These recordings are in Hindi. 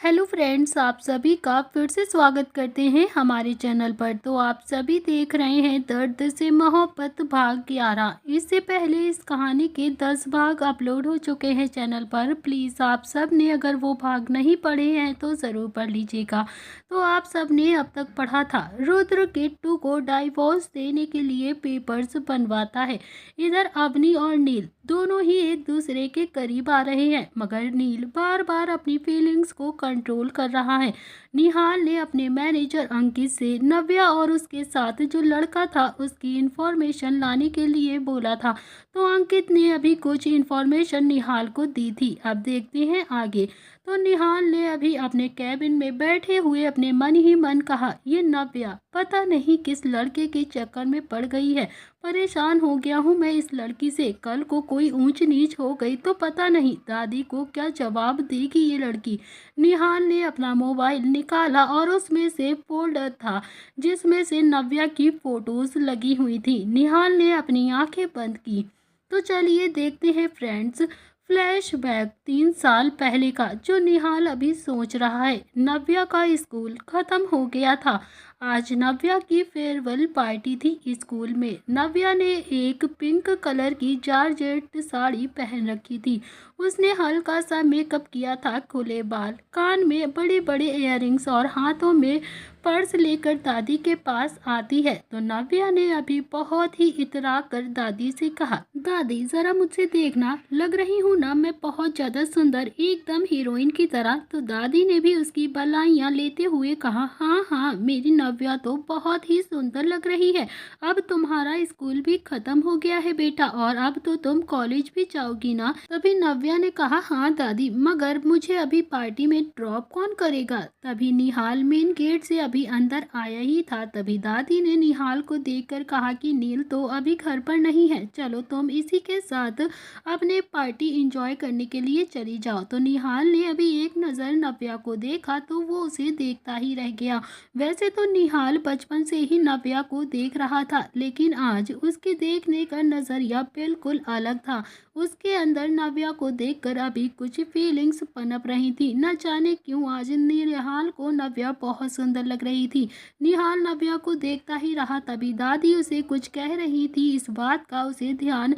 हेलो फ्रेंड्स, आप सभी का फिर से स्वागत करते हैं हमारे चैनल पर। तो आप सभी देख रहे हैं दर्द से मोहब्बत भाग 11। इससे पहले इस कहानी के 10 भाग अपलोड हो चुके हैं चैनल पर। प्लीज़ आप सब ने अगर वो भाग नहीं पढ़े हैं तो ज़रूर पढ़ लीजिएगा। तो आप सब ने अब तक पढ़ा था, रुद्र किट्टू को डाइवोर्स देने के लिए पेपर्स बनवाता है। इधर अवनी और नील दोनों ही एक दूसरे के करीब आ रहे हैं, मगर नील बार बार अपनी फीलिंग्स को कंट्रोल कर रहा है। निहाल ने अपने मैनेजर अंकित से नव्या और उसके साथ जो लड़का था उसकी इंफॉर्मेशन लाने के लिए बोला था। तो अंकित ने अभी कुछ इंफॉर्मेशन निहाल को दी थी। अब देखते हैं आगे। तो निहाल ने अभी अपने कैबिन में बैठे हुए अपने मन ही मन कहा, ये नव्या पता नहीं किस लड़के के चक्कर में पड़ गई है। परेशान हो गया हूँ मैं इस लड़की से। कल को कोई ऊंच नीच हो गई तो पता नहीं दादी को क्या जवाब देगी ये लड़की। निहाल ने अपना मोबाइल निकाला और उसमें से फोल्डर था जिसमें से नव्या की फोटोज लगी हुई थी। निहाल ने अपनी आंखें बंद की। तो चलिए देखते हैं फ्रेंड्स, फ्लैशबैक 3 साल पहले का, जो निहाल अभी सोच रहा है। नव्या का स्कूल खत्म हो गया था। आज नव्या की फेयरवेल पार्टी थी स्कूल में। नव्या ने एक पिंक कलर की जॉर्जेट साड़ी पहन रखी थी। उसने हल्का सा मेकअप किया था, खुले बाल, कान में बड़े बड़े इयररिंग्स और हाथों में पर्स लेकर दादी के पास आती है। तो नव्या ने अभी बहुत ही इतरा कर दादी से कहा, दादी ज़रा मुझसे देखना, लग रही हूँ ना मैं बहुत ज़्यादा सुंदर, एकदम हीरोइन की तरह। तो दादी ने भी उसकी बधाइयाँ लेते हुए कहा, हाँ हाँ मेरी नव्या तो बहुत ही सुंदर लग रही है। अब तुम्हारा स्कूल भी खत्म हो गया है बेटा, और अब तो तुम कॉलेज भी जाओगी ना। तभी नव्या ने कहा, हाँ दादी, मगर मुझे अभी पार्टी में ड्रॉप कौन करेगा। तभी निहाल मेन गेट से अभी अंदर आया ही था। तभी दादी ने निहाल को देखकर कहा कि नील तो अभी घर पर नहीं है, चलो तुम इसी के साथ अपने पार्टी एंजॉय करने के लिए चली जाओ। तो निहाल ने अभी एक नज़र नव्या को देखा तो वो उसे देखता ही रह गया। वैसे तो निहाल बचपन से ही नव्या को देख रहा था, लेकिन आज उसके देखने का नज़रिया बिल्कुल अलग था। उसके अंदर नव्या को देखकर अभी कुछ फीलिंग्स पनप रही थी। न जाने क्यों आज निहाल को नव्या बहुत सुंदर लग रही थी। निहाल नव्या को देखता ही रहा। तभी दादी उसे कुछ कह रही थी, इस बात का उसे ध्यान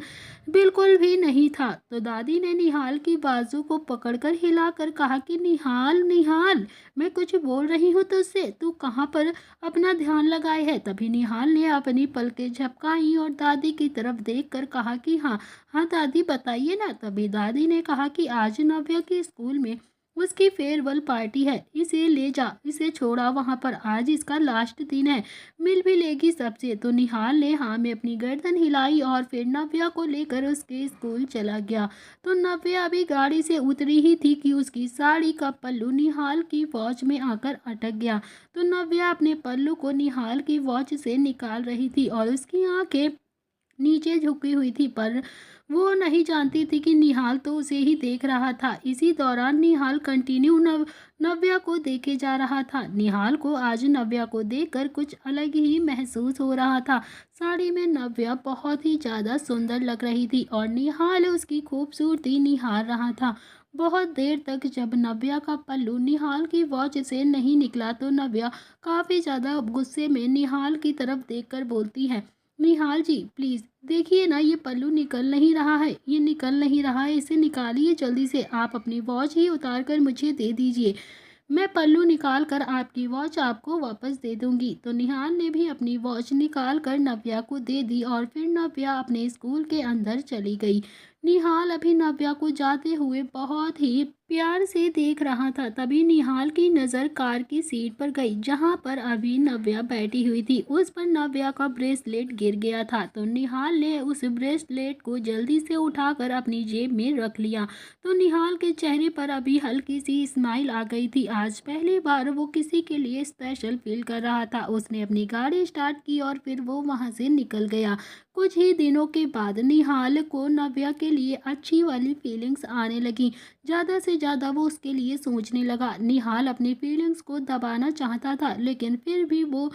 बिल्कुल भी नहीं था। तो दादी ने निहाल की बाजू को पकड़कर हिलाकर कहा कि निहाल निहाल, मैं कुछ बोल रही हूँ तुझसे, तू कहाँ पर अपना ध्यान लगाए है। तभी निहाल ने अपनी पलकें झपकाई और दादी की तरफ देखकर कहा कि हाँ हाँ दादी बताइए ना। तभी दादी ने कहा कि आज नव्या के स्कूल में उसकी फेयरवेल पार्टी है, इसे ले जा, इसे छोड़ा वहाँ पर, आज इसका लास्ट दिन है, मिल भी लेगी सबसे। तो निहाल ने हाँ में अपनी गर्दन हिलाई और फिर नव्या को लेकर उसके स्कूल चला गया। तो नव्या अभी गाड़ी से उतरी ही थी कि उसकी साड़ी का पल्लू निहाल की वॉच में आकर अटक गया। तो नव्या अपने पल्लू को निहाल की वॉच से निकाल रही थी और उसकी आंखें नीचे झुकी हुई थी, पर वो नहीं जानती थी कि निहाल तो उसे ही देख रहा था। इसी दौरान निहाल कंटिन्यू नव्या को देखे जा रहा था। निहाल को आज नव्या को देखकर कुछ अलग ही महसूस हो रहा था। साड़ी में नव्या बहुत ही ज़्यादा सुंदर लग रही थी और निहाल उसकी खूबसूरती निहार रहा था। बहुत देर तक जब नव्या का पल्लू निहाल की वॉच से नहीं निकला तो नव्या काफ़ी ज़्यादा गुस्से में निहाल की तरफ देखकर बोलती है, निहाल जी प्लीज़ देखिए ना, ये पल्लू निकल नहीं रहा है, ये निकल नहीं रहा है, इसे निकालिए जल्दी से। आप अपनी वॉच ही उतार कर मुझे दे दीजिए, मैं पल्लू निकाल कर आपकी वॉच आपको वापस दे दूंगी। तो निहाल ने भी अपनी वॉच निकाल कर नव्या को दे दी और फिर नव्या अपने स्कूल के अंदर चली गई। निहाल अभी नव्या को जाते हुए बहुत ही प्यार से देख रहा था। तभी निहाल की नज़र कार की सीट पर गई जहां पर अभी नव्या बैठी हुई थी। उस पर नव्या का ब्रेसलेट गिर गया था। तो निहाल ने उस ब्रेसलेट को जल्दी से उठाकर अपनी जेब में रख लिया। तो निहाल के चेहरे पर अभी हल्की सी स्माइल आ गई थी। आज पहली बार वो किसी के लिए स्पेशल फील कर रहा था। उसने अपनी गाड़ी स्टार्ट की और फिर वो वहां से निकल गया। कुछ ही दिनों के बाद निहाल को नव्या के लिए अच्छी वाली फीलिंग्स आने लगी। ज़्यादा से ज़्यादा वो उसके लिए सोचने लगा। निहाल अपनी फीलिंग्स को दबाना चाहता था, लेकिन फिर भी वो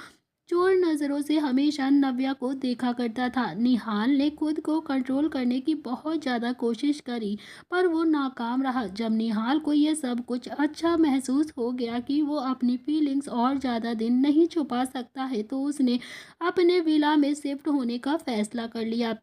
चोर नज़रों से हमेशा नव्या को देखा करता था। निहाल ने खुद को कंट्रोल करने की बहुत ज़्यादा कोशिश करी, पर वो नाकाम रहा। जब निहाल को यह सब कुछ अच्छा महसूस हो गया कि वो अपनी फीलिंग्स और ज़्यादा दिन नहीं छुपा सकता है, तो उसने अपने विला में शिफ्ट होने का फैसला कर लिया।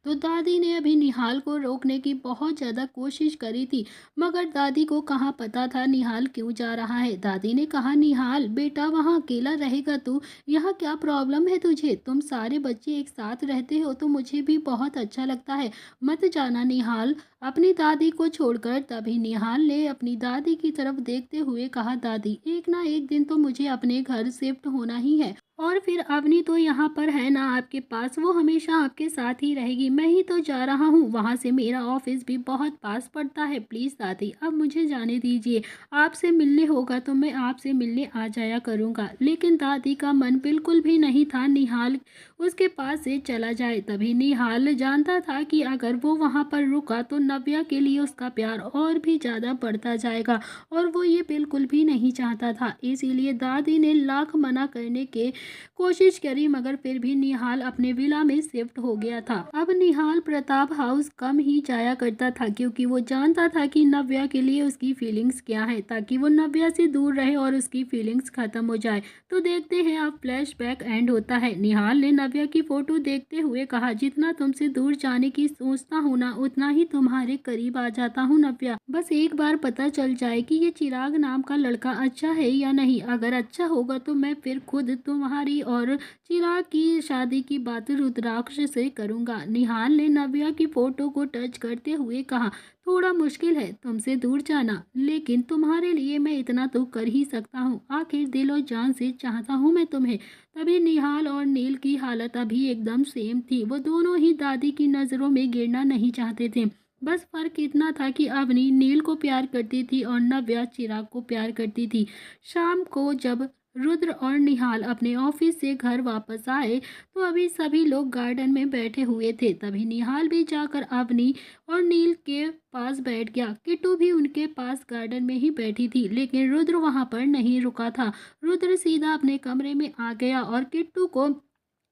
तो दादी ने अभी निहाल को रोकने की बहुत ज़्यादा कोशिश करी थी, मगर दादी को कहाँ पता था निहाल क्यों जा रहा है। दादी ने कहा, निहाल बेटा, वहाँ अकेला रहेगा तू? यहाँ क्या प्रॉब्लम है तुझे? तुम सारे बच्चे एक साथ रहते हो तो मुझे भी बहुत अच्छा लगता है। मत जाना निहाल, अपनी दादी को छोड़कर। तभी निहाल ने अपनी दादी की तरफ देखते हुए कहा, दादी, एक ना एक दिन तो मुझे अपने घर शिफ्ट होना ही है। और फिर अवनी तो यहाँ पर है ना आपके पास, वो हमेशा आपके साथ ही रहेगी। मैं ही तो जा रहा हूँ, वहाँ से मेरा ऑफिस भी बहुत पास पड़ता है। प्लीज़ दादी, अब मुझे जाने दीजिए। आपसे मिलने होगा तो मैं आपसे मिलने आ जाया करूँगा। लेकिन दादी का मन बिल्कुल भी नहीं था निहाल उसके पास से चला जाए। तभी निहाल जानता था कि अगर वो वहाँ पर रुका तो नव्या के लिए उसका प्यार और भी ज़्यादा बढ़ता जाएगा, और वो ये बिल्कुल भी नहीं चाहता था। इसीलिए दादी ने लाख मना करने के कोशिश करी, मगर फिर भी निहाल अपने विला में शिफ्ट हो गया था। अब निहाल प्रताप हाउस कम ही जाया करता था, क्योंकि वो जानता था कि नव्या के लिए उसकी फीलिंग्स क्या है, ताकि वो नव्या से दूर रहे और उसकी फीलिंग्स खत्म हो जाए। तो देखते हैं अब फ्लैशबैक एंड होता है। निहाल ने नव्या की फोटो देखते हुए कहा, जितना तुमसे दूर जाने की सोचता हूँ ना, उतना ही तुम्हारे करीब आ जाता हूँ नव्या। बस एक बार पता चल जाए कि ये चिराग नाम का लड़का अच्छा है या नहीं। अगर अच्छा होगा तो मैं फिर खुद तुम्हारी और चिराग की शादी की बात रुद्राक्ष से करूंगा। निहाल ने नव्या की फोटो को टच करते हुए कहा, थोड़ा मुश्किल है तुमसे दूर जाना, लेकिन तुम्हारे लिए मैं इतना तो कर ही सकता हूँ। आखिर दिल और जान से चाहता हूँ मैं तुम्हें। तभी निहाल और नील की हालत अभी एकदम सेम थी। वो दोनों ही दादी की नज़रों में गिरना नहीं चाहते थे। बस फर्क इतना था कि अवनी नील को प्यार करती थी और नव्या चिराग को प्यार करती थी। शाम को जब रुद्र और निहाल अपने ऑफिस से घर वापस आए, तो अभी सभी लोग गार्डन में बैठे हुए थे। तभी निहाल भी जाकर अवनी और नील के पास बैठ गया। किट्टू भी उनके पास गार्डन में ही बैठी थी, लेकिन रुद्र वहां पर नहीं रुका था। रुद्र सीधा अपने कमरे में आ गया और किट्टू को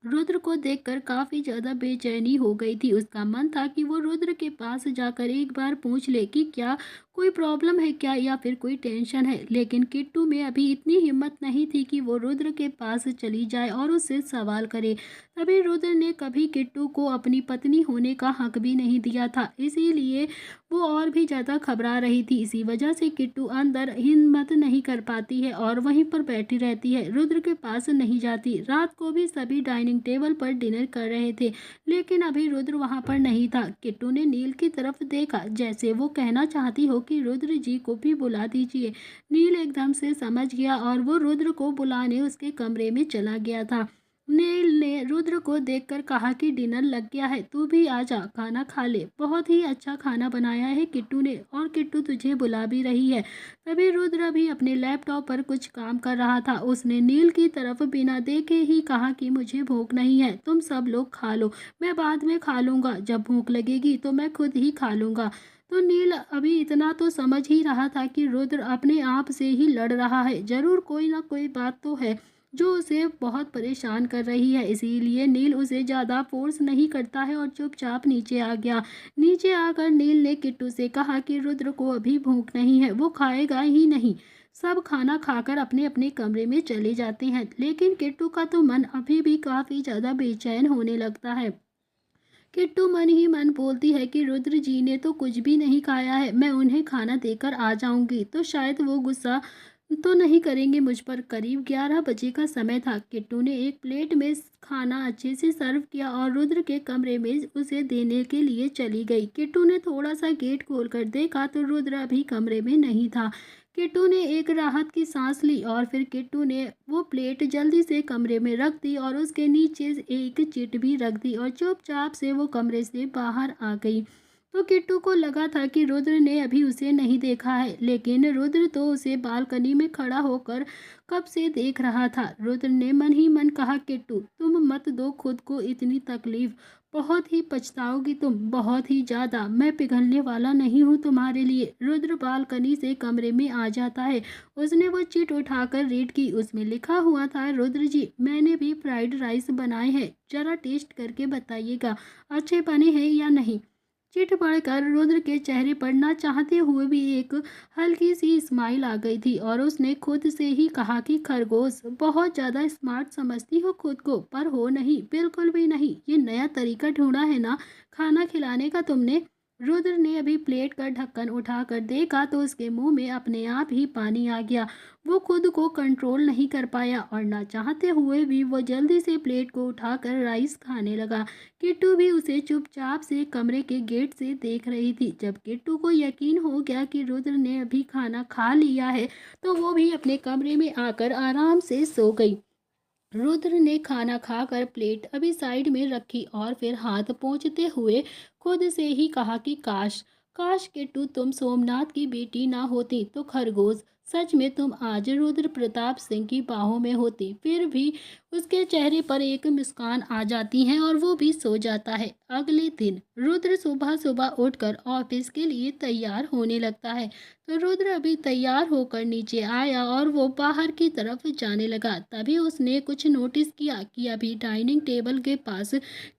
रुद्र को देखकर काफी ज्यादा बेचैनी हो गई थी। उसका मन था कि वो रुद्र के पास जाकर एक बार पूछ ले कि क्या कोई प्रॉब्लम है क्या, या फिर कोई टेंशन है। लेकिन किट्टू में अभी इतनी हिम्मत नहीं थी कि वो रुद्र के पास चली जाए और उससे सवाल करे। तभी रुद्र ने कभी किट्टू को अपनी पत्नी होने का हक भी नहीं दिया था, इसीलिए वो और भी ज़्यादा घबरा रही थी। इसी वजह से किट्टू अंदर हिम्मत नहीं कर पाती है और वहीं पर बैठी रहती है, रुद्र के पास नहीं जाती। रात को भी सभी डाइनिंग टेबल पर डिनर कर रहे थे, लेकिन अभी रुद्र वहां पर नहीं था। किट्टू ने नील की तरफ देखा, जैसे वो कहना चाहती हो कि रुद्र जी को भी बुला दीजिए। नील एकदम से समझ गया और वो रुद्र को बुलाने उसके कमरे में चला गया था। नील ने रुद्र को देखकर कहा कि डिनर लग गया है, तू भी आ जा, खाना खा ले। बहुत ही अच्छा खाना बनाया है किट्टू ने, और किट्टू तुझे बुला भी रही है। तभी रुद्र भी अपने लैपटॉप पर कुछ काम कर रहा था। उसने नील की तरफ बिना देखे ही कहा कि मुझे भूख नहीं है, तुम सब लोग खा लो, मैं बाद में खा लूँगा। जब भूख लगेगी तो मैं खुद ही खा लूँगा। तो नील अभी इतना तो समझ ही रहा था कि रुद्र अपने आप से ही लड़ रहा है। जरूर कोई ना कोई बात तो है जो उसे बहुत परेशान कर रही है, इसीलिए नील उसे ज़्यादा फोर्स नहीं करता है और चुपचाप नीचे आ गया। नीचे आकर नील ने किट्टू से कहा कि रुद्र को अभी भूख नहीं है, वो खाएगा ही नहीं। सब खाना खाकर अपने अपने कमरे में चले जाते हैं, लेकिन किट्टू का तो मन अभी भी काफ़ी ज़्यादा बेचैन होने लगता है। किट्टू मन ही मन बोलती है कि रुद्र जी ने तो कुछ भी नहीं खाया है, मैं उन्हें खाना देकर आ जाऊंगी तो शायद वो गुस्सा तो नहीं करेंगे मुझ पर। करीब 11 बजे का समय था। किट्टू ने एक प्लेट में खाना अच्छे से सर्व किया और रुद्र के कमरे में उसे देने के लिए चली गई। किट्टू ने थोड़ा सा गेट खोलकर देखा तो रुद्र अभी कमरे में नहीं था। किट्टू ने एक राहत की सांस ली और फिर किट्टू ने वो प्लेट जल्दी से कमरे में रख दी और उसके नीचे एक चिट भी रख दी और चुपचाप से वो कमरे से बाहर आ गई। तो किट्टू को लगा था कि रुद्र ने अभी उसे नहीं देखा है, लेकिन रुद्र तो उसे बालकनी में खड़ा होकर कब से देख रहा था। रुद्र ने मन ही मन कहा, किट्टू तुम मत दो खुद को इतनी तकलीफ, बहुत ही पछताओगी तुम, बहुत ही ज्यादा। मैं पिघलने वाला नहीं हूँ तुम्हारे लिए। रुद्र बालकनी से कमरे में आ जाता है। उसने वो चिट उठाकर रीड की। उसमें लिखा हुआ था, रुद्र जी मैंने भी फ्राइड राइस बनाए हैं, जरा टेस्ट करके बताइएगा अच्छे बने हैं या नहीं। चिट पढ़कर रुद्र के चेहरे पर ना चाहते हुए भी एक हल्की सी स्माइल आ गई थी और उसने खुद से ही कहा कि खरगोश बहुत ज़्यादा स्मार्ट समझती हो खुद को, पर हो नहीं, बिल्कुल भी नहीं। ये नया तरीका ढूंढा है ना खाना खिलाने का तुमने। रुद्र ने अभी प्लेट का ढक्कन उठाकर देखा तो उसके मुंह में अपने आप ही पानी आ गया। वो खुद को कंट्रोल नहीं कर पाया और ना चाहते हुए भी वो जल्दी से प्लेट को उठाकर राइस खाने लगा। किट्टू भी उसे चुपचाप से कमरे के गेट से देख रही थी। जब किट्टू को यकीन हो गया कि रुद्र ने अभी खाना खा लिया है तो वो भी अपने कमरे में आकर आराम से सो गई। रुद्र ने खाना खाकर प्लेट अभी साइड में रखी और फिर हाथ पोंछते हुए खुद से ही कहा कि काश काश किट्टू तुम सोमनाथ की बेटी ना होती तो खरगोश सच में तुम आज रुद्र प्रताप सिंह की बाहों में होती। फिर भी उसके चेहरे पर एक मुस्कान आ जाती है और वो भी सो जाता है। अगले दिन रुद्र सुबह सुबह उठकर ऑफिस के लिए तैयार होने लगता है। तो रुद्र अभी तैयार होकर नीचे आया और वो बाहर की तरफ जाने लगा। तभी उसने कुछ नोटिस किया कि अभी डाइनिंग टेबल के पास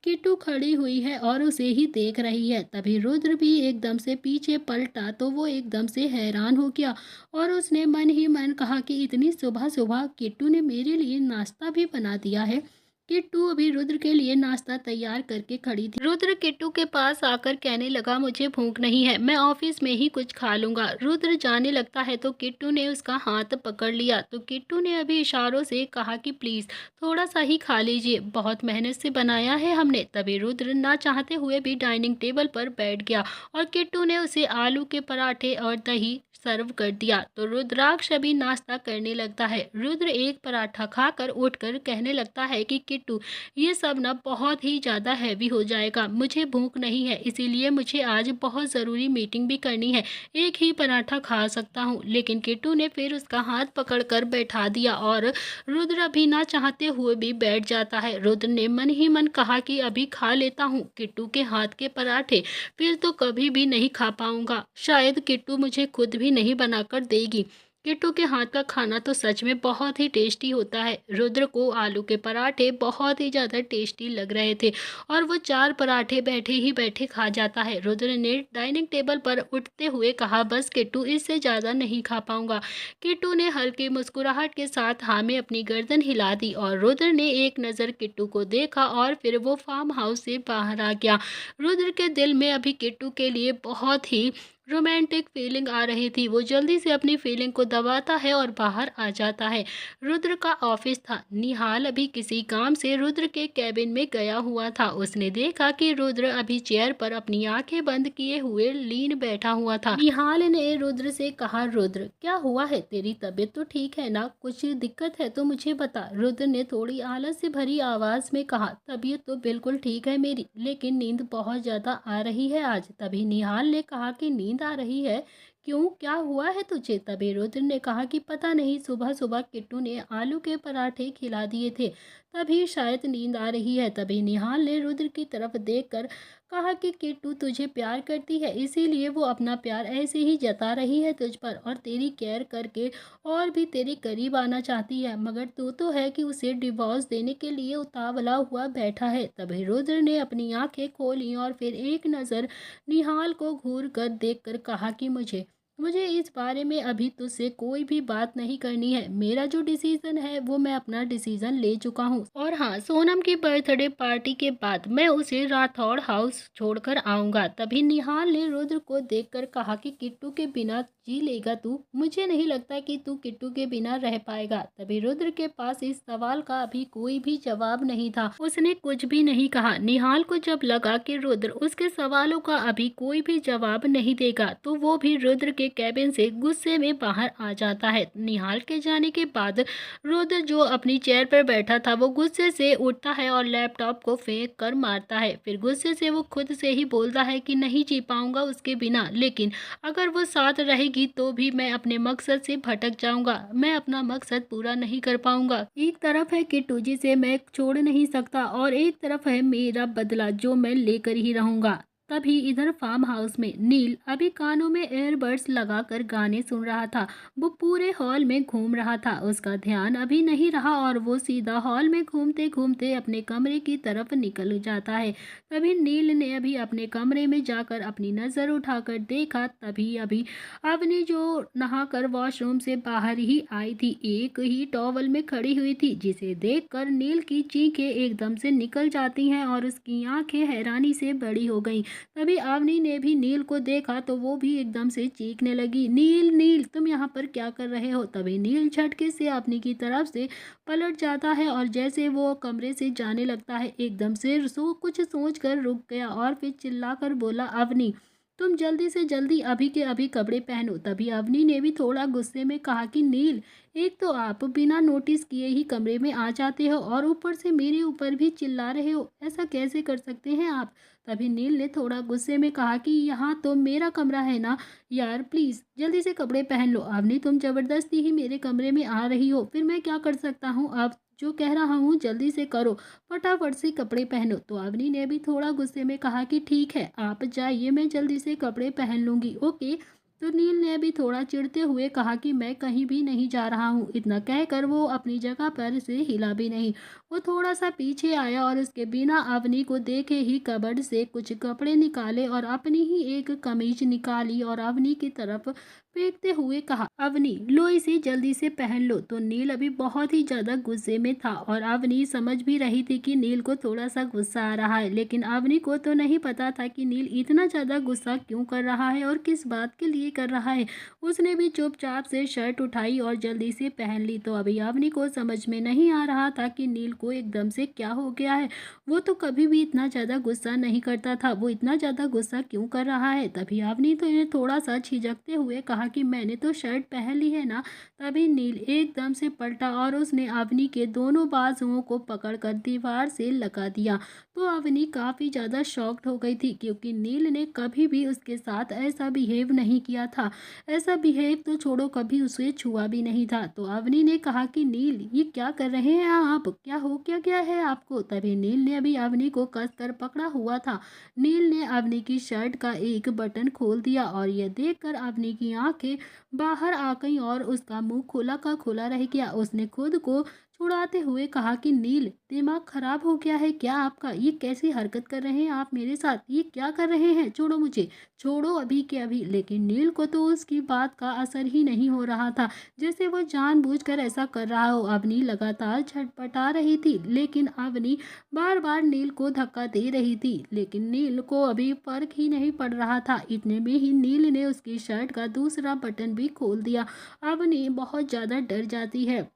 किट्टू खड़ी हुई है और उसे ही देख रही है। तभी रुद्र भी एकदम से पीछे पलटा तो वो एकदम से हैरान हो गया और उसने मन ही मन कहा कि इतनी सुबह सुबह किट्टू ने मेरे लिए नाश्ता भी बना दिया है। किट्टू अभी रुद्र के लिए नाश्ता तैयार करके खड़ी थी। रुद्र किट्टू के पास आकर कहने लगा, मुझे भूख नहीं है, मैं ऑफिस में ही कुछ खा लूंगा। रुद्र जाने लगता है तो किट्टू ने उसका हाथ पकड़ लिया। तो किट्टू ने अभी इशारों से कहा कि प्लीज थोड़ा सा ही खा लीजिए, बहुत मेहनत से बनाया है हमने। तभी रुद्र ना चाहते हुए भी डाइनिंग टेबल पर बैठ गया और किट्टू ने उसे आलू के पराठे और दही सर्व कर दिया। तो रुद्राक्ष अभी नाश्ता करने लगता है। रुद्र एक पराठा खाकर उठकर कहने लगता है कि किट्टू ये सब ना बहुत ही ज़्यादा हैवी हो जाएगा, मुझे भूख नहीं है, इसीलिए मुझे आज बहुत ज़रूरी मीटिंग भी करनी है, एक ही पराठा खा सकता हूँ। लेकिन किट्टू ने फिर उसका हाथ पकड़कर बैठा दिया और रुद्र अभी ना चाहते हुए भी बैठ जाता है। रुद्र ने मन ही मन कहा कि अभी खा लेता हूँ किट्टू के हाथ के पराठे, फिर तो कभी भी नहीं खा पाऊंगा, शायद किट्टू मुझे खुद भी नहीं बनाकर देगी। किट्टू के हाथ का खाना तो सच में बहुत ही टेस्टी होता है। रुद्र को आलू के पराठे बहुत ही ज़्यादा टेस्टी लग रहे थे और वो 4 पराठे बैठे ही बैठे खा जाता है। रुद्र ने डाइनिंग टेबल पर उठते हुए कहा, बस किट्टू इससे ज़्यादा नहीं खा पाऊंगा। किट्टू ने हल्की मुस्कुराहट के साथ हाँ में अपनी गर्दन हिला दी और रुद्र ने एक नज़र किट्टू को देखा और फिर वो फार्म हाउस से बाहर आ गया। रुद्र के दिल में अभी किट्टू के लिए बहुत ही रोमांटिक फीलिंग आ रही थी। वो जल्दी से अपनी फीलिंग को दबाता है और बाहर आ जाता है। रुद्र का ऑफिस था। निहाल अभी किसी काम से रुद्र के कैबिन में गया हुआ था। उसने देखा कि रुद्र अभी चेयर पर अपनी आंखें बंद किए हुए लीन बैठा हुआ था। निहाल ने रुद्र से कहा, रुद्र क्या हुआ है, तेरी तबीयत तो ठीक है ना, कुछ दिक्कत है तो मुझे बता। रुद्र ने थोड़ी आलस से भरी आवाज में कहा, तबीयत तो बिल्कुल ठीक है मेरी, लेकिन नींद बहुत ज्यादा आ रही है आज। तभी निहाल ने कहा कि नींद आ रही है, क्यों, क्या हुआ है तुझे। तभी रुद्र ने कहा कि पता नहीं, सुबह सुबह किट्टू ने आलू के पराठे खिला दिए थे, तभी शायद नींद आ रही है। तभी निहाल ने रुद्र की तरफ देखकर कहा कि किट्टू तुझे प्यार करती है, इसीलिए वो अपना प्यार ऐसे ही जता रही है तुझ पर और तेरी केयर करके और भी तेरे करीब आना चाहती है, मगर तू तो है कि उसे डिवोर्स देने के लिए उतावला हुआ बैठा है। तभी रुद्र ने अपनी आंखें खोली और फिर एक नज़र निहाल को घूर कर देख कर कहा कि मुझे मुझे इस बारे में अभी तुझसे कोई भी बात नहीं करनी है। मेरा जो डिसीजन है वो मैं अपना डिसीजन ले चुका हूँ। और हाँ, सोनम की बर्थडे पार्टी के बाद मैं उसे राठौड़ हाउस छोड़कर आऊँगा। तभी निहाल ने रुद्र को देखकर कहा कि किट्टू के बिना जी लेगा तू, मुझे नहीं लगता कि तू किट्टू के बिना रह पाएगा। तभी रुद्र के पास इस सवाल का अभी कोई भी जवाब नहीं था। उसने कुछ भी नहीं कहा। निहाल को जब लगा कि रुद्र उसके सवालों का अभी कोई भी जवाब नहीं देगा तो वो भी रुद्र के कैबिन से गुस्से में बाहर आ जाता है। निहाल के जाने के बाद रुद्र जो अपनी चेयर पर बैठा था वो गुस्से से उठता है और लैपटॉप को फेंक कर मारता है। फिर गुस्से से वो खुद से ही बोलता है कि नहीं जी पाऊंगा उसके बिना, लेकिन अगर वो साथ रहेगी तो भी मैं अपने मकसद से भटक जाऊंगा, मैं अपना मकसद पूरा नहीं कर पाऊंगा। एक तरफ है किट्टू जिसे मैं छोड़ नहीं सकता और एक तरफ है मेरा बदला जो मैं लेकर ही रहूंगा। तभी इधर फार्म हाउस में नील अभी कानों में एयरबड्स लगाकर गाने सुन रहा था। वो पूरे हॉल में घूम रहा था, उसका ध्यान अभी नहीं रहा और वो सीधा हॉल में घूमते घूमते अपने कमरे की तरफ निकल जाता है। तभी नील ने अभी अपने कमरे में जाकर अपनी नज़र उठाकर देखा, तभी अभी अवनी जो नहाकर वॉशरूम से बाहर ही आई थी एक ही टॉवल में खड़ी हुई थी, जिसे देखकर नील की चीखें एकदम से निकल जाती हैं और उसकी आंखें हैरानी से बड़ी हो गईं। तभी अवनी ने भी नील को देखा तो वो भी एकदम से चीखने लगी, नील नील तुम यहाँ पर क्या कर रहे हो। तभी नील झटके से अवनी की तरफ से पलट जाता है और जैसे वो कमरे से जाने लगता है एकदम से कुछ सोच कर रुक गया और फिर चिल्लाकर बोला, अवनी तुम जल्दी से जल्दी अभी के अभी कपड़े पहनो। तभी अवनी ने भी थोड़ा गुस्से में कहा कि नील, एक तो आप बिना नोटिस किए ही कमरे में आ जाते हो और ऊपर से मेरे ऊपर भी चिल्ला रहे हो, ऐसा कैसे कर सकते हैं आप। तभी नील ने थोड़ा गुस्से में कहा कि यहाँ तो मेरा कमरा है ना यार, प्लीज़ जल्दी से कपड़े पहन लो। अवनी तुम ज़बरदस्ती ही मेरे कमरे में आ रही हो, फिर मैं क्या कर सकता हूँ। अब जो कह रहा हूँ जल्दी से करो, फटाफट से कपड़े पहनो। तो अवनी ने भी थोड़ा गुस्से में कहा कि ठीक है आप जाइए, मैं जल्दी से कपड़े पहन लूँगी, ओके। तो नील ने भी थोड़ा चिढ़ते हुए कहा कि मैं कहीं भी नहीं जा रहा हूँ। इतना कहकर वो अपनी जगह पर से हिला भी नहीं। वो थोड़ा सा पीछे आया और उसके बिना अवनी को देखे ही कबर्ड से कुछ कपड़े निकाले और अपनी ही एक कमीज निकाली और अवनी की तरफ फेंकते हुए कहा, अवनी लो इसे जल्दी से पहन लो। तो नील अभी बहुत ही ज्यादा गुस्से में था और अवनी समझ भी रही थी कि नील को थोड़ा सा गुस्सा आ रहा है, लेकिन अवनी को तो नहीं पता था कि नील इतना ज्यादा गुस्सा क्यों कर रहा है और किस बात के लिए कर रहा है। उसने भी चुपचाप से शर्ट उठाई और जल्दी से पहन ली। तो अभी अवनी को समझ में नहीं आ रहा था कि नील को एकदम से क्या हो गया है। वो तो कभी भी इतना ज्यादा गुस्सा नहीं करता था, वो इतना ज्यादा गुस्सा क्यों कर रहा है। तभी अवनी तो इन्हें थोड़ा सा झिझकते हुए कहा कि मैंने तो शर्ट पहन ली है ना। तभी नील एकदम से पलटा और उसने अवनी के दोनों बाजुओं को पकड़कर दीवार से लगा दिया। तो अवनी काफ़ी ज़्यादा शॉक्ड हो गई थी क्योंकि नील ने कभी भी उसके साथ ऐसा बिहेव नहीं किया था। ऐसा बिहेव तो छोड़ो, कभी उसे छुआ भी नहीं था। तो अवनी ने कहा कि नील ये क्या कर रहे हैं आप, क्या हो क्या गया है आपको। तभी नील ने अभी अवनी को कसकर पकड़ा हुआ था। नील ने अवनी की शर्ट का एक बटन खोल दिया और यह देखकर अवनी की आंखें बाहर आ गई और उसका मुंह खुला का खुला रह गया। उसने खुद को छुड़ाते हुए कहा कि नील दिमाग खराब हो गया है क्या आपका, ये कैसी हरकत कर रहे हैं आप मेरे साथ, ये क्या कर रहे हैं, छोड़ो मुझे, छोड़ो अभी के अभी। लेकिन नील को तो उसकी बात का असर ही नहीं हो रहा था, जैसे वो जानबूझकर ऐसा कर रहा हो। अवनी लगातार छटपटा रही थी लेकिन अवनी बार बार नील को धक्का दे रही थी, लेकिन नील को अभी फर्क ही नहीं पड़ रहा था। इतने में ही नील ने उसकी शर्ट का दूसरा बटन भी खोल दिया। अवनी बहुत ज़्यादा डर जाती है।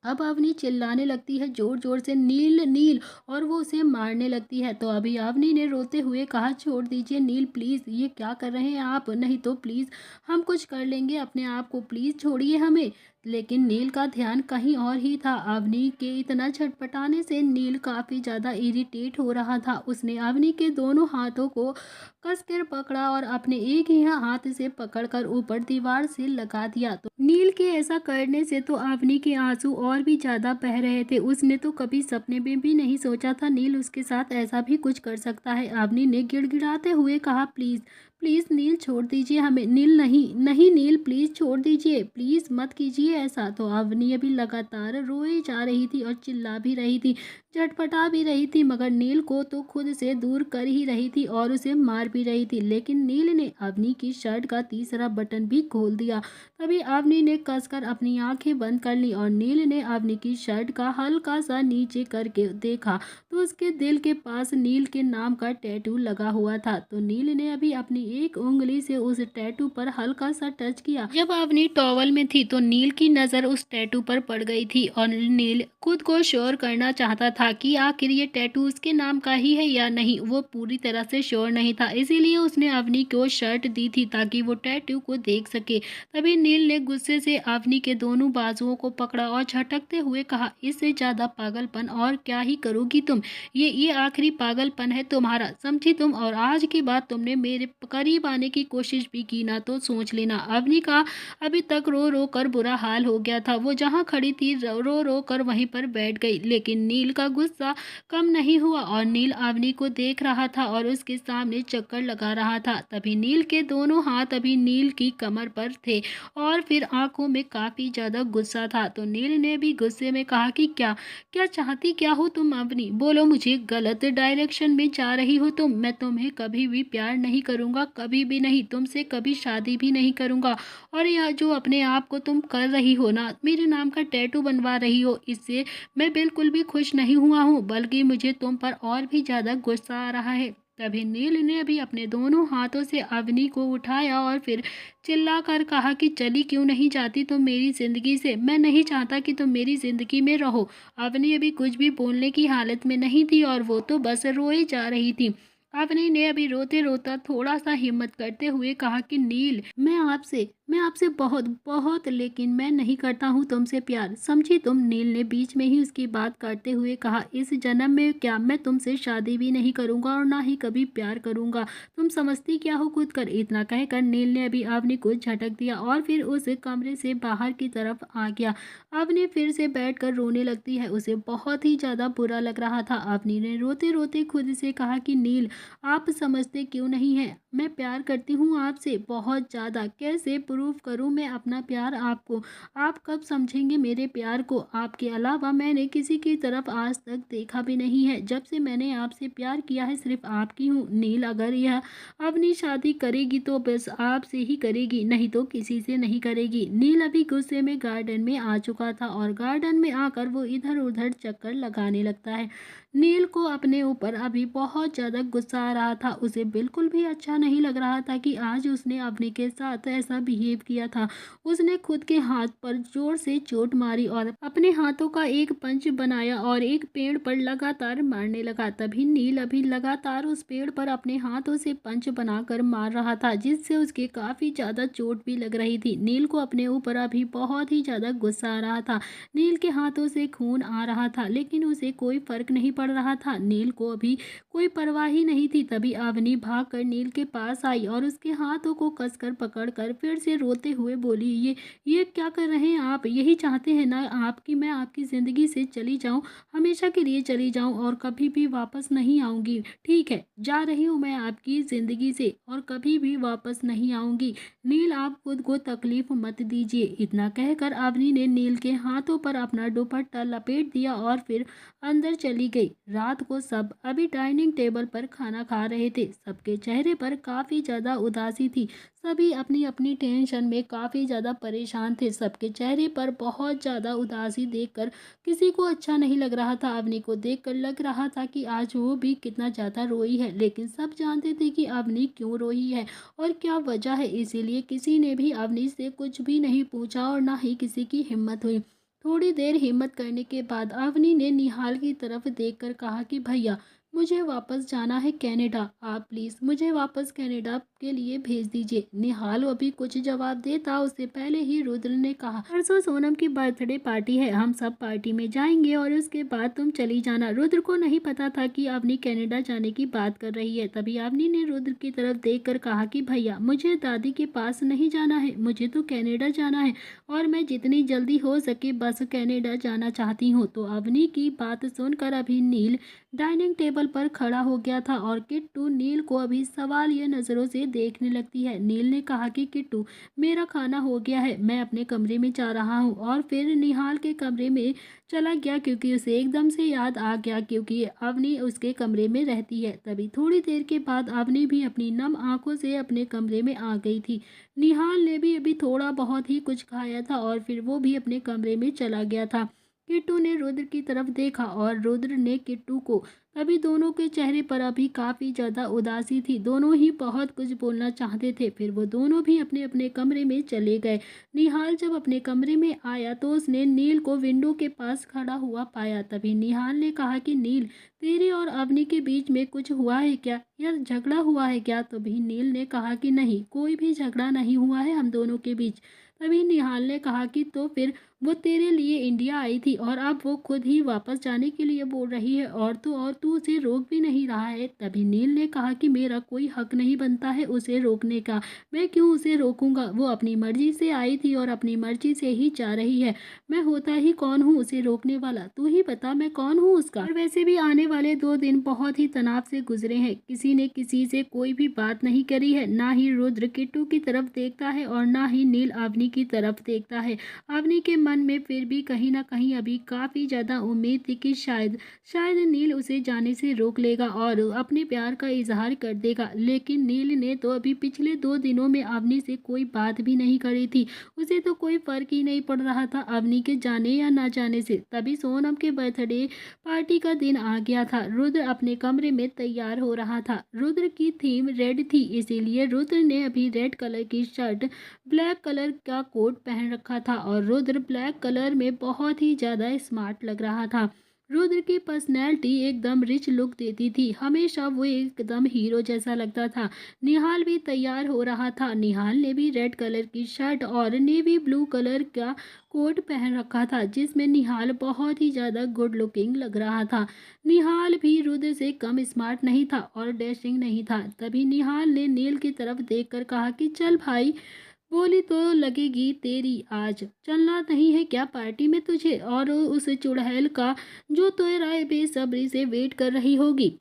अब अवनी चिल्लाने लगती है जोर जोर से, नील नील, और वो उसे मारने लगती है। तो अभी अवनी ने रोते हुए कहा, छोड़ दीजिए नील प्लीज़, ये क्या कर रहे हैं आप, नहीं तो प्लीज़ हम कुछ कर लेंगे अपने आप को, प्लीज़ छोड़िए हमें। लेकिन नील का ध्यान कहीं और ही था। अवनी के इतना छटपटाने से नील काफ़ी ज़्यादा इरिटेट हो रहा था। उसने अवनी के दोनों हाथों को कसकर पकड़ा और अपने एक ही हाथ से पकड़कर ऊपर दीवार से लगा दिया। तो नील के ऐसा करने से तो अवनी के आंसू और भी ज़्यादा बह रहे थे। उसने तो कभी सपने में भी नहीं सोचा था नील उसके साथ ऐसा भी कुछ कर सकता है। अवनी ने गिड़गिड़ाते हुए कहा, प्लीज़ प्लीज़ नील छोड़ दीजिए हमें, नील नहीं नहीं नील प्लीज़ छोड़ दीजिए, प्लीज़ मत कीजिए ऐसा। तो अवनी अभी लगातार रोए जा रही थी और चिल्ला भी रही थी, झटपटा भी रही थी, मगर नील को तो खुद से दूर कर ही रही थी और उसे मार भी रही थी। लेकिन नील ने अवनी की शर्ट का तीसरा बटन भी खोल दिया। तभी अवनी ने कसकर अपनी आंखें बंद कर ली और नील ने अवनी की शर्ट का हल्का सा नीचे करके देखा तो उसके दिल के पास नील के नाम का टैटू लगा हुआ था। तो नील ने अभी अपनी एक उंगली से उस टैटू पर हल्का सा टच किया। जब अवनी टॉवल में थी तो नील की नज़र उस टैटू पर पड़ गई थी और नील खुद को श्योर करना चाहता था कि आखिर ये टैटू उसके नाम का ही है या नहीं। वो पूरी तरह से श्योर नहीं था, इसीलिए उसने अवनी को शर्ट दी थी ताकि वो टैटू को देख सके। तभी नील ने गुस्से से अवनी के दोनों बाजुओं को पकड़ा और झटकते हुए कहा, इससे ज्यादा पागलपन और क्या ही करोगी तुम। ये आखिरी पागलपन है तुम्हारा, समझी तुम। और आज के बाद तुमने मेरे करीब आने की कोशिश भी की ना तो सोच लेना। अवनी का अभी तक रो रो कर बुरा हाल हो गया था। वो जहाँ खड़ी थी रो रो कर वहीं पर बैठ गई, लेकिन नील का गुस्सा कम नहीं हुआ और नील अवनी को देख रहा था और उसके सामने चक्कर लगा रहा था। तभी नील के दोनों हाथ अभी नील की कमर पर थे और फिर आंखों में काफी ज्यादा गुस्सा था। तो नील ने भी गुस्से में कहा कि क्या क्या चाहती क्या हो तुम अवनी, बोलो मुझे। गलत डायरेक्शन में जा रही हो तुम। मैं तुम्हें कभी भी प्यार नहीं करूंगा, कभी भी नहीं। तुमसे कभी शादी भी नहीं करूंगा। और यह जो अपने आप को तुम कर रही हो ना, मेरे नाम का टैटू बनवा रही हो, इससे मैं बिल्कुल भी खुश नहीं हुआ हूँ, बल्कि मुझे तुम पर और भी ज्यादा गुस्सा आ रहा है। तभी नील ने भी अपने दोनों हाथों से अवनी को उठाया और फिर चिल्लाकर कहा कि चली क्यों नहीं जाती तुम मेरी जिंदगी से। मैं नहीं चाहता कि तुम मेरी जिंदगी में रहो। अवनी अभी कुछ भी बोलने की हालत में नहीं थी और वो तो बस रोई जा रही थी। अवनी ने अभी रोते रोता थोड़ा सा हिम्मत करते हुए कहा कि नील, मैं आपसे बहुत बहुत, लेकिन मैं नहीं करता हूँ तुमसे प्यार, समझी तुम। नील ने बीच में ही उसकी बात काटते हुए कहा, इस जन्म में क्या मैं तुमसे शादी भी नहीं करूंगा और ना ही कभी प्यार करूंगा। तुम समझती क्या हो खुद कर। इतना कहकर नील ने अभी अवनी को झटक दिया और फिर उस कमरे से बाहर की तरफ आ गया। अवनी फिर से बैठकर रोने लगती है। उसे बहुत ही ज्यादा बुरा लग रहा था। अवनी ने रोते रोते खुद से कहा कि नील, आप समझते क्यों नहीं है, मैं प्यार करती हूँ आपसे बहुत ज़्यादा। कैसे प्रूव करूँ मैं अपना प्यार आपको। आप कब समझेंगे मेरे प्यार को। आपके अलावा मैंने किसी की तरफ आज तक देखा भी नहीं है। जब से मैंने आपसे प्यार किया है सिर्फ आपकी हूँ। नील, अगर यह अपनी शादी करेगी तो बस आपसे ही करेगी, नहीं तो किसी से नहीं करेगी। नील अभी गुस्से में गार्डन में आ चुका था और गार्डन में आकर वो इधर उधर चक्कर लगाने लगता है। नील को अपने ऊपर अभी बहुत ज़्यादा गुस्सा आ रहा था। उसे बिल्कुल भी अच्छा नहीं लग रहा था कि आज उसने अवनी के साथ ऐसा बिहेव किया था। उसने खुद के हाथ पर जोर से चोट मारी और अपने हाथों का एक पंच बनाया और एक पेड़ पर लगातार मारने लगा। तभी नील अभी लगातार उस पेड़ पर अपने हाथों से पंच बनाकर मार रहा था, जिससे उसके काफ़ी ज़्यादा चोट भी लग रही थी। नील को अपने ऊपर अभी बहुत ही ज़्यादा गुस्सा आ रहा था। नील के हाथों से खून आ रहा था, लेकिन उसे कोई फर्क नहीं पड़ रहा था। नील को अभी कोई परवाह ही नहीं थी। तभी अवनी भागकर नील के पास आई और उसके हाथों को कसकर पकड़कर फिर से रोते हुए बोली, ये क्या कर रहे हैं आप। यही चाहते हैं ना आप कि मैं आपकी ज़िंदगी से चली जाऊं, हमेशा के लिए चली जाऊं और कभी भी वापस नहीं आऊंगी। ठीक है, जा रही हूं मैं आपकी ज़िंदगी से और कभी भी वापस नहीं आऊंगी। नील, आप खुद को तकलीफ मत दीजिए। इतना कहकर अवनी ने नील के हाथों पर अपना दुपट्टा लपेट दिया और फिर अंदर चली गई। रात को सब अभी डाइनिंग टेबल पर खाना खा रहे थे। सबके चेहरे पर काफ़ी ज़्यादा उदासी थी। सभी अपनी अपनी टेंशन में काफ़ी ज़्यादा परेशान थे। सबके चेहरे पर बहुत ज़्यादा उदासी देखकर किसी को अच्छा नहीं लग रहा था। अवनी को देखकर लग रहा था कि आज वो भी कितना ज़्यादा रोई है, लेकिन सब जानते थे कि अवनी क्यों रोई है और क्या वजह है। इसीलिए किसी ने भी अवनी से कुछ भी नहीं पूछा और ना ही किसी की हिम्मत हुई। थोड़ी देर हिम्मत करने के बाद अवनी ने निहाल की तरफ देखकर कहा कि भैया, मुझे वापस जाना है कनाडा। आप प्लीज़ मुझे वापस कनाडा के लिए भेज दीजिए। निहाल अभी कुछ जवाब देता उससे पहले ही रुद्र ने कहा, परसों सोनम की बर्थडे पार्टी है, हम सब पार्टी में जाएंगे और उसके बाद तुम चली जाना। रुद्र को नहीं पता था कि अवनी कनाडा जाने की बात कर रही है। तभी अवनी ने रुद्र की तरफ देखकर कहा कि भैया, मुझे दादी के पास नहीं जाना है, मुझे तो कनाडा जाना है और मैं जितनी जल्दी हो सके बस कनाडा जाना चाहती हूँ। तो अवनी की बात सुनकर अभी नील डाइनिंग टेबल पर खड़ा हो गया था और किट्टू नील को अभी सवालिया नज़रों से देखने लगती है। नील ने कहा कि किट्टू, मेरा खाना हो गया है, मैं अपने कमरे में जा रहा हूँ। और फिर निहाल के कमरे में चला गया क्योंकि उसे एकदम से याद आ गया क्योंकि अवनी उसके कमरे में रहती है। तभी थोड़ी देर के बाद अवनी भी अपनी नम आंखों से अपने कमरे में आ गई थी। निहाल ने भी अभी थोड़ा बहुत ही कुछ खाया था और फिर वो भी अपने कमरे में चला गया था। किट्टू ने रुद्र की तरफ देखा और रुद्र ने किट्टू को। तभी दोनों के चेहरे पर अभी काफी ज्यादा उदासी थी। दोनों ही बहुत कुछ बोलना चाहते थे। फिर वो दोनों भी अपने अपने कमरे में चले गए। निहाल जब अपने कमरे में आया तो उसने नील को विंडो के पास खड़ा हुआ पाया। तभी निहाल ने कहा कि नील, तेरे और अवनी के बीच में कुछ हुआ है क्या, या झगड़ा हुआ है क्या? तभी नील ने कहा कि नहीं, कोई भी झगड़ा नहीं हुआ है हम दोनों के बीच। तभी निहाल ने कहा कि तो फिर वो तेरे लिए इंडिया आई थी और अब वो खुद ही वापस जाने के लिए बोल रही है, और तू उसे रोक भी नहीं रहा है। तभी नील ने कहा कि मेरा कोई हक नहीं बनता है उसे रोकने का। मैं क्यों उसे रोकूंगा? वो अपनी मर्जी से आई थी और अपनी मर्जी से ही जा रही है। मैं होता ही कौन हूँ उसे रोकने वाला? तू ही बता मैं कौन हूँ उसका? और वैसे भी आने वाले 2 दिन बहुत ही तनाव से गुजरे हैं। किसी ने किसी से कोई भी बात नहीं करी है। ना ही रुद्र किट्टू की तरफ देखता है और ना ही नील अवनी की तरफ देखता है। अवनी के मन में फिर भी कहीं ना कहीं अभी काफी ज्यादा उम्मीद थी कि शायद शायद नील उसे जाने से रोक लेगा और अपने प्यार का इजहार कर देगा। लेकिन नील ने तो अभी पिछले 2 दिनों में अवनी से कोई बात भी नहीं करी थी। उसे तो कोई फर्क ही नहीं पड़ रहा था अवनी के जाने या ना जाने से। तभी सोनम के बर्थडे पार्टी का दिन आ गया था। रुद्र अपने कमरे में तैयार हो रहा था। रुद्र की थीम रेड थी, इसीलिए रुद्र ने अभी रेड कलर की शर्ट, ब्लैक कलर का कोट पहन रखा था और रुद्र ब्लैक कलर में बहुत ही ज़्यादा स्मार्ट लग रहा था। रुद्र की पर्सनैलिटी एकदम रिच लुक देती थी। हमेशा वो एकदम हीरो जैसा लगता था। निहाल भी तैयार हो रहा था। निहाल ने भी रेड कलर की शर्ट और नेवी ब्लू कलर का कोट पहन रखा था, जिसमें निहाल बहुत ही ज़्यादा गुड लुकिंग लग रहा था। निहाल भी रुद्र से कम स्मार्ट नहीं था और डैशिंग नहीं था। तभी निहाल ने नील की तरफ देखकर कहा कि चल भाई, बोली तो लगेगी तेरी आज। चलना नहीं है क्या पार्टी में तुझे और उस चुड़ैल का, जो तेरा बेसब्री से वेट कर रही होगी?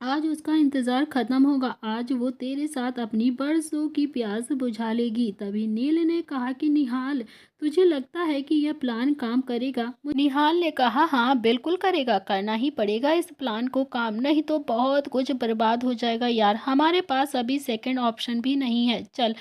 आज उसका इंतजार खत्म होगा। आज वो तेरे साथ अपनी बरसों की प्यास बुझा लेगी। तभी नील ने कहा कि निहाल, तुझे लगता है कि यह प्लान काम करेगा? निहाल ने कहा हाँ बिल्कुल करेगा, करना ही पड़ेगा इस प्लान को काम, नहीं तो बहुत कुछ बर्बाद हो जाएगा यार। हमारे पास अभी सेकंड ऑप्शन भी नहीं है। चल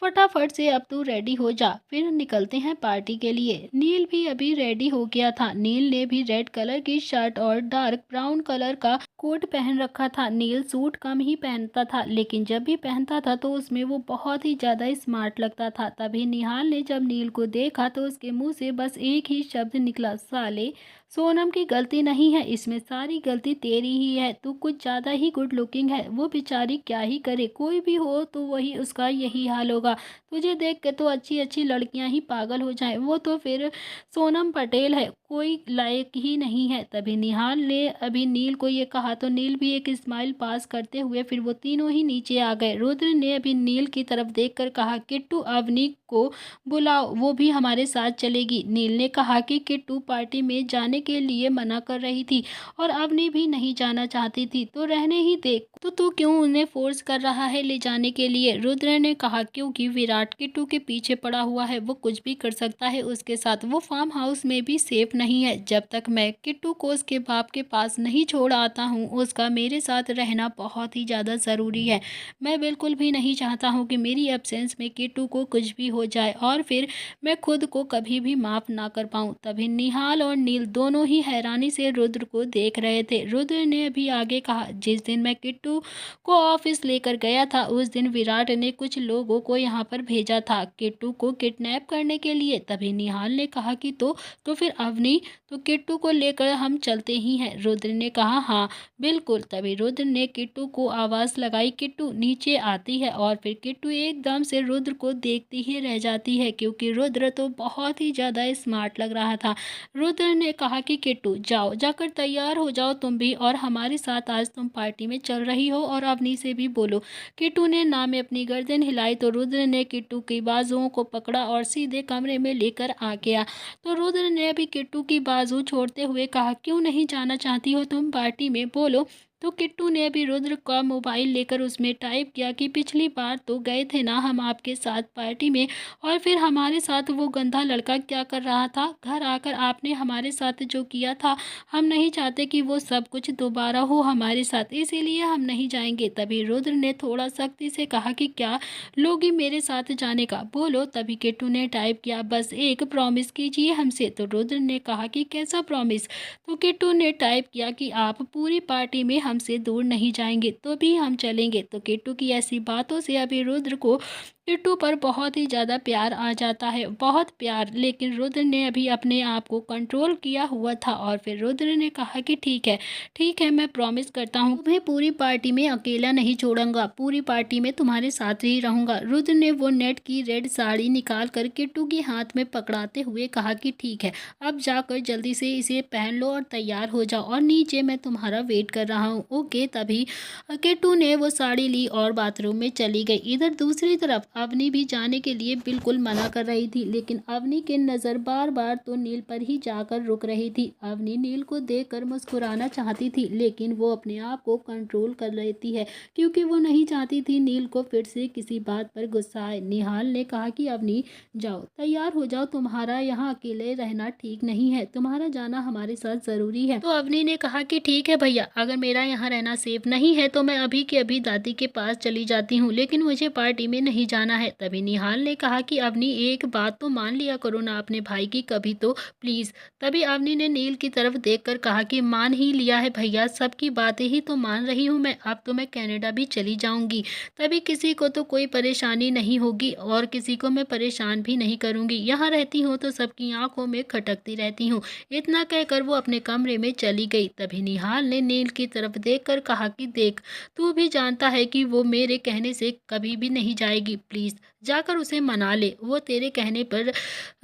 फटाफट से अब तू रेडी हो जा, फिर निकलते हैं पार्टी के लिए। नील भी अभी रेडी हो गया था। नील ने भी रेड कलर की शर्ट और डार्क ब्राउन कलर का कोट पहन रखा था। नील सूट कम ही पहनता था, लेकिन जब भी पहनता था तो उसमें वो बहुत ही ज़्यादा स्मार्ट लगता था। तभी निहाल ने जब नील को देखा तो उसके मुंह से बस एक ही शब्द निकला, साले। सोनम की गलती नहीं है, इसमें सारी गलती तेरी ही है। तू कुछ ज़्यादा ही गुड लुकिंग है। वो बेचारी क्या ही करे, कोई भी हो तो वही उसका यही हाल होगा। तुझे देख के तो अच्छी अच्छी लड़कियां ही पागल हो जाएं। वो तो फिर सोनम पटेल है, कोई लायक ही नहीं है। तभी निहाल ने अभी नील को ये कहा तो नील भी एक स्माइल पास करते हुए फिर वो तीनों ही नीचे आ गए। रुद्र ने अभी नील की तरफ देखकर कहा, किट्टू अवनी को बुलाओ, वो भी हमारे साथ चलेगी। नील ने कहा कि किट्टू पार्टी में जाने के लिए मना कर रही थी और अवनी भी नहीं जाना चाहती थी, तो रहने ही दे। तो तू क्यों उन्हें फोर्स कर रहा है ले जाने के लिए? रुद्र ने कहा क्योंकि विराट किट्टू के पीछे पड़ा हुआ है, वो कुछ भी कर सकता है उसके साथ। वो फार्म हाउस में भी सेफ नहीं है। जब तक मैं किट्टू को उसके बाप के पास नहीं छोड़ आता हूँ, उसका मेरे साथ रहना बहुत ही ज़्यादा ज़रूरी है। मैं बिल्कुल भी नहीं चाहता हूँ कि मेरी एब्सेंस में किट्टू को कुछ भी हो जाए और फिर मैं खुद को कभी भी माफ़ ना कर पाऊँ। तभी निहाल और नील दोनों ही हैरानी से रुद्र को देख रहे थे। रुद्र ने अभी आगे कहा, जिस दिन मैं किट्टू को ऑफिस लेकर गया था उस दिन विराट ने कुछ लोगों को यहाँ पर भेजा था किट्टू को किडनैप करने के लिए। तभी निहाल ने कहा कि तो फिर अवनी, तो किट्टू को लेकर हम चलते ही हैं। रुद्र ने कहा हाँ बिल्कुल। तभी रुद्र ने किट्टू को आवाज़ लगाई, किट्टू नीचे आती है और फिर किट्टू एकदम से रुद्र को देखती ही रह जाती है, क्योंकि रुद्र तो बहुत ही ज़्यादा स्मार्ट लग रहा था। रुद्र ने कहा कि किट्टू जाओ, जाकर तैयार हो जाओ तुम भी, और हमारे साथ आज तुम पार्टी में चल रही हो और अवनी से भी बोलो। किट्टू ने ना में अपनी गर्दन हिलाई तो रुद्र ने किट्टू की बाजुओं को पकड़ा और सीधे कमरे में लेकर आ गया। तो रुद्र ने अभी किट्टू की बाजू छोड़ते हुए कहा, क्यों नहीं जाना चाहती हो तुम पार्टी में, बोलो। तो किट्टू ने अभी रुद्र का मोबाइल लेकर उसमें टाइप किया कि पिछली बार तो गए थे ना हम आपके साथ पार्टी में, और फिर हमारे साथ वो गंदा लड़का क्या कर रहा था, घर आकर आपने हमारे साथ जो किया था, हम नहीं चाहते कि वो सब कुछ दोबारा हो हमारे साथ, इसीलिए हम नहीं जाएंगे। तभी रुद्र ने थोड़ा सख्ती से कहा कि क्या लोगी मेरे साथ जाने का, बोलो। तभी किट्टू ने टाइप किया बस एक प्रॉमिस कीजिए हमसे। तो रुद्र ने कहा कि कैसा प्रॉमिस। तो किट्टू ने टाइप किया कि आप पूरी पार्टी में हमसे दूर नहीं जाएंगे तो भी हम चलेंगे। तो किट्टू की ऐसी बातों से अभी रुद्र को किट्टू पर बहुत ही ज़्यादा प्यार आ जाता है, बहुत प्यार। लेकिन रुद्र ने अभी अपने आप को कंट्रोल किया हुआ था और फिर रुद्र ने कहा कि ठीक है मैं प्रॉमिस करता हूँ तुम्हें पूरी पार्टी में अकेला नहीं छोड़ूंगा, पूरी पार्टी में तुम्हारे साथ ही रहूंगा। रुद्र ने वो नेट की रेड साड़ी निकाल कर किट्टू के हाथ में पकड़ाते हुए कहा कि ठीक है, अब जाकर जल्दी से इसे पहन लो और तैयार हो जाओ और नीचे मैं तुम्हारा वेट कर रहा हूँ, ओके। तभी किट्टू ने वो साड़ी ली और बाथरूम में चली गई। इधर दूसरी तरफ अवनी भी जाने के लिए बिल्कुल मना कर रही थी, लेकिन अवनी की नज़र बार बार तो नील पर ही जाकर रुक रही थी। अवनी नील को देखकर मुस्कुराना चाहती थी, लेकिन वो अपने आप को कंट्रोल कर लेती है क्योंकि वो नहीं चाहती थी नील को फिर से किसी बात पर गुस्सा आए। निहाल ने कहा कि अवनी जाओ तैयार हो जाओ, तुम्हारा यहाँ अकेले रहना ठीक नहीं है, तुम्हारा जाना हमारे साथ ज़रूरी है। तो अवनी ने कहा कि ठीक है भैया, अगर मेरा यहाँ रहना सेफ नहीं है तो मैं अभी के अभी दादी के पास चली जाती हूँ, लेकिन मुझे पार्टी में नहीं जाना है। तभी निहाल ने कहा कि अवनी एक बात तो मान लिया करो ना अपने भाई की कभी तो, प्लीज़। तभी अवनी ने नील की तरफ देखकर कहा कि मान ही लिया है भैया, सबकी बातें ही तो मान रही हूँ मैं, अब तो मैं कनाडा भी चली जाऊँगी, तभी किसी को तो कोई परेशानी नहीं होगी और किसी को मैं परेशान भी नहीं करूँगी, यहाँ रहती हूँ तो सबकी आंखों में खटकती रहती हूँ। इतना कहकर वो अपने कमरे में चली गई। तभी निहाल ने नील की तरफ देखकर कहा कि देख, तू भी जानता है कि वो मेरे कहने से कभी भी नहीं जाएगी, प्लीज़ जाकर उसे मना ले, वो तेरे कहने पर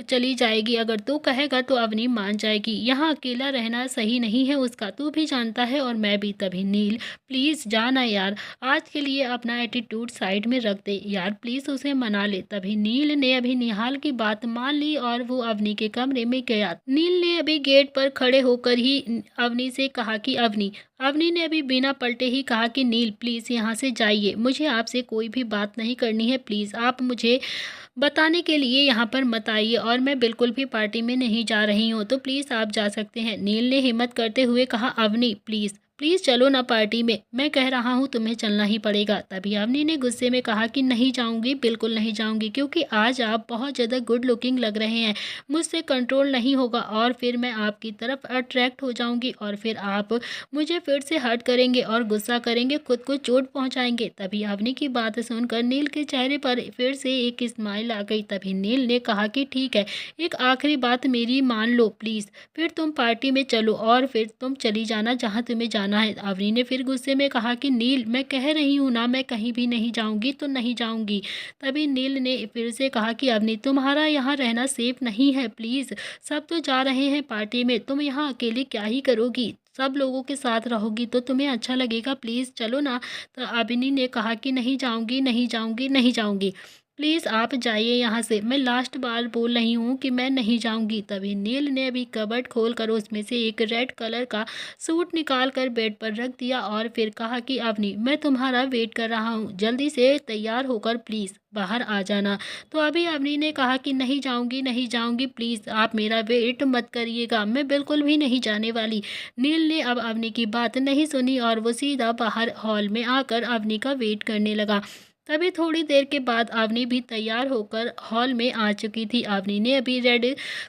चली जाएगी, अगर तू कहेगा तो अवनी मान जाएगी, यहाँ अकेला रहना सही नहीं है उसका, तू भी जानता है और मैं भी। तभी नील प्लीज़ जाना यार, आज के लिए अपना एटीट्यूड साइड में रख दे यार, प्लीज़ उसे मना ले। तभी नील ने अभी निहाल की बात मान ली और वो अवनी के कमरे में गया। नील ने अभी गेट पर खड़े होकर ही अवनी से कहा कि अवनी अवनी ने अभी बिना पलटे ही कहा कि नील प्लीज़ यहाँ से जाइए, मुझे आपसे कोई भी बात नहीं करनी है, प्लीज़ आप मुझे बताने के लिए यहाँ पर मत आइए और मैं बिल्कुल भी पार्टी में नहीं जा रही हूँ, तो प्लीज़ आप जा सकते हैं। नील ने हिम्मत करते हुए कहा अवनी प्लीज़ प्लीज़ चलो ना पार्टी में, मैं कह रहा हूँ तुम्हें चलना ही पड़ेगा। तभी अवनी ने गुस्से में कहा कि नहीं जाऊँगी, बिल्कुल नहीं जाऊँगी, क्योंकि आज आप बहुत ज़्यादा गुड लुकिंग लग रहे हैं, मुझसे कंट्रोल नहीं होगा और फिर मैं आपकी तरफ अट्रैक्ट हो जाऊँगी और फिर आप मुझे फिर से हर्ट करेंगे और गुस्सा करेंगे, खुद को चोट पहुँचाएंगे। तभी अवनी की बात सुनकर नील के चेहरे पर फिर से एक स्माइल आ गई। तभी नील ने कहा कि ठीक है, एक आखिरी बात मेरी मान लो प्लीज़, फिर तुम पार्टी में चलो और फिर तुम चली जाना जहाँ तुम्हें जाना है। अवनी ने फिर गुस्से में कहा कि नील मैं कह रही हूँ ना, मैं कहीं भी नहीं जाऊँगी तो नहीं जाऊँगी। तभी नील ने फिर से कहा कि अवनी तुम्हारा यहाँ रहना सेफ नहीं है, प्लीज़ सब तो जा रहे हैं पार्टी में, तुम यहाँ अकेले क्या ही करोगी, सब लोगों के साथ रहोगी तो तुम्हें अच्छा लगेगा, प्लीज़ चलो ना। तो अवनी ने कहा कि नहीं जाऊँगी, नहीं जाऊँगी, नहीं जाऊँगी, प्लीज़ आप जाइए यहाँ से, मैं लास्ट बार बोल रही हूँ कि मैं नहीं जाऊँगी। तभी नील ने अभी कबर्ड खोल कर उसमें से एक रेड कलर का सूट निकाल कर बेड पर रख दिया और फिर कहा कि अवनी मैं तुम्हारा वेट कर रहा हूँ, जल्दी से तैयार होकर प्लीज़ बाहर आ जाना। तो अभी अवनी ने कहा कि नहीं जाऊँगी, नहीं जाऊँगी, प्लीज़ आप मेरा वेट मत करिएगा, मैं बिल्कुल भी नहीं जाने वाली। नील ने अब अवनी की बात नहीं सुनी और वो सीधा बाहर हॉल में आकर अवनी का वेट करने लगा। तभी थोड़ी देर के बाद अवनी भी तैयार होकर हॉल में आ चुकी थी। अवनी ने अभी रेड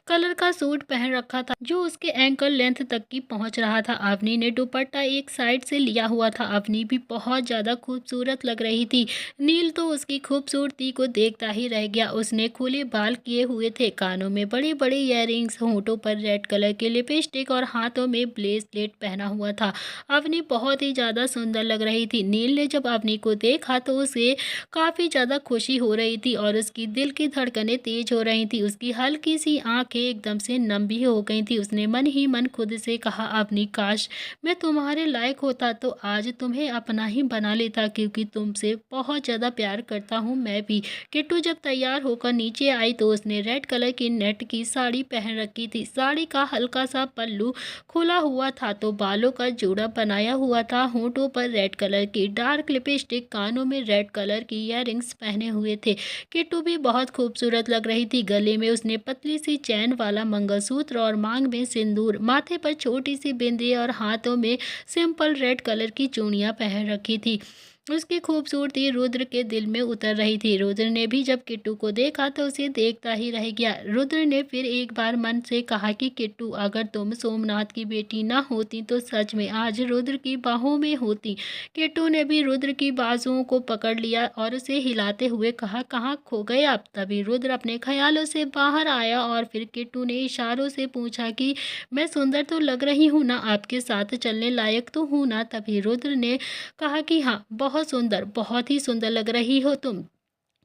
कलर का सूट पहन रखा था जो उसके एंकल लेंथ तक की पहुंच रहा था। अवनी ने दुपट्टा एक साइड से लिया हुआ था। अवनी भी बहुत ज़्यादा खूबसूरत लग रही थी। नील तो उसकी खूबसूरती को देखता ही रह गया। उसने खुले बाल किए हुए थे, कानों में बड़े बड़े इयररिंग्स, होंठों पर रेड कलर के लिपस्टिक और हाथों में ब्रेसलेट पहना हुआ था। अवनी बहुत ही ज़्यादा सुंदर लग रही थी। नील ने जब अवनी को देखा तो उसे काफ़ी ज़्यादा खुशी हो रही थी और उसकी दिल की धड़कनें तेज हो रही थी। उसकी हल्की सी आंखें एकदम से नम भी हो गई थी। उसने मन ही मन खुद से कहा, अपनी काश मैं तुम्हारे लायक होता तो आज तुम्हें अपना ही बना लेता, क्योंकि तुमसे बहुत ज़्यादा प्यार करता हूँ मैं भी। किट्टू जब तैयार होकर नीचे आई तो उसने रेड कलर की नेट की साड़ी पहन रखी थी। साड़ी का हल्का सा पल्लू खुला हुआ था तो बालों का जोड़ा बनाया हुआ था। होंठों पर रेड कलर की डार्क लिपस्टिक, कानों में रेड कलर की इयररिंग्स पहने हुए थे। किट्टू भी बहुत खूबसूरत लग रही थी। गले में उसने पतली सी चैन वाला मंगलसूत्र और मांग में सिंदूर, माथे पर छोटी सी बिंदी और हाथों में सिंपल रेड कलर की चूड़ियां पहन रखी थी। उसकी खूबसूरती रुद्र के दिल में उतर रही थी। रुद्र ने भी जब किट्टू को देखा तो उसे देखता ही रह गया। रुद्र ने फिर एक बार मन से कहा कि किट्टू, अगर तुम सोमनाथ की बेटी ना होती तो सच में आज रुद्र की बाहों में होती। किट्टू ने भी रुद्र की बाजुओं को पकड़ लिया और उसे हिलाते हुए कहा, कहाँ खो गए आप? तभी रुद्र अपने ख्यालों से बाहर आया और फिर किट्टू ने इशारों से पूछा कि मैं सुंदर तो लग रही हूँ ना, आपके साथ चलने लायक तो हूँ ना? तभी रुद्र ने कहा कि हाँ, बहुत सुंदर, बहुत ही सुंदर लग रही हो तुम।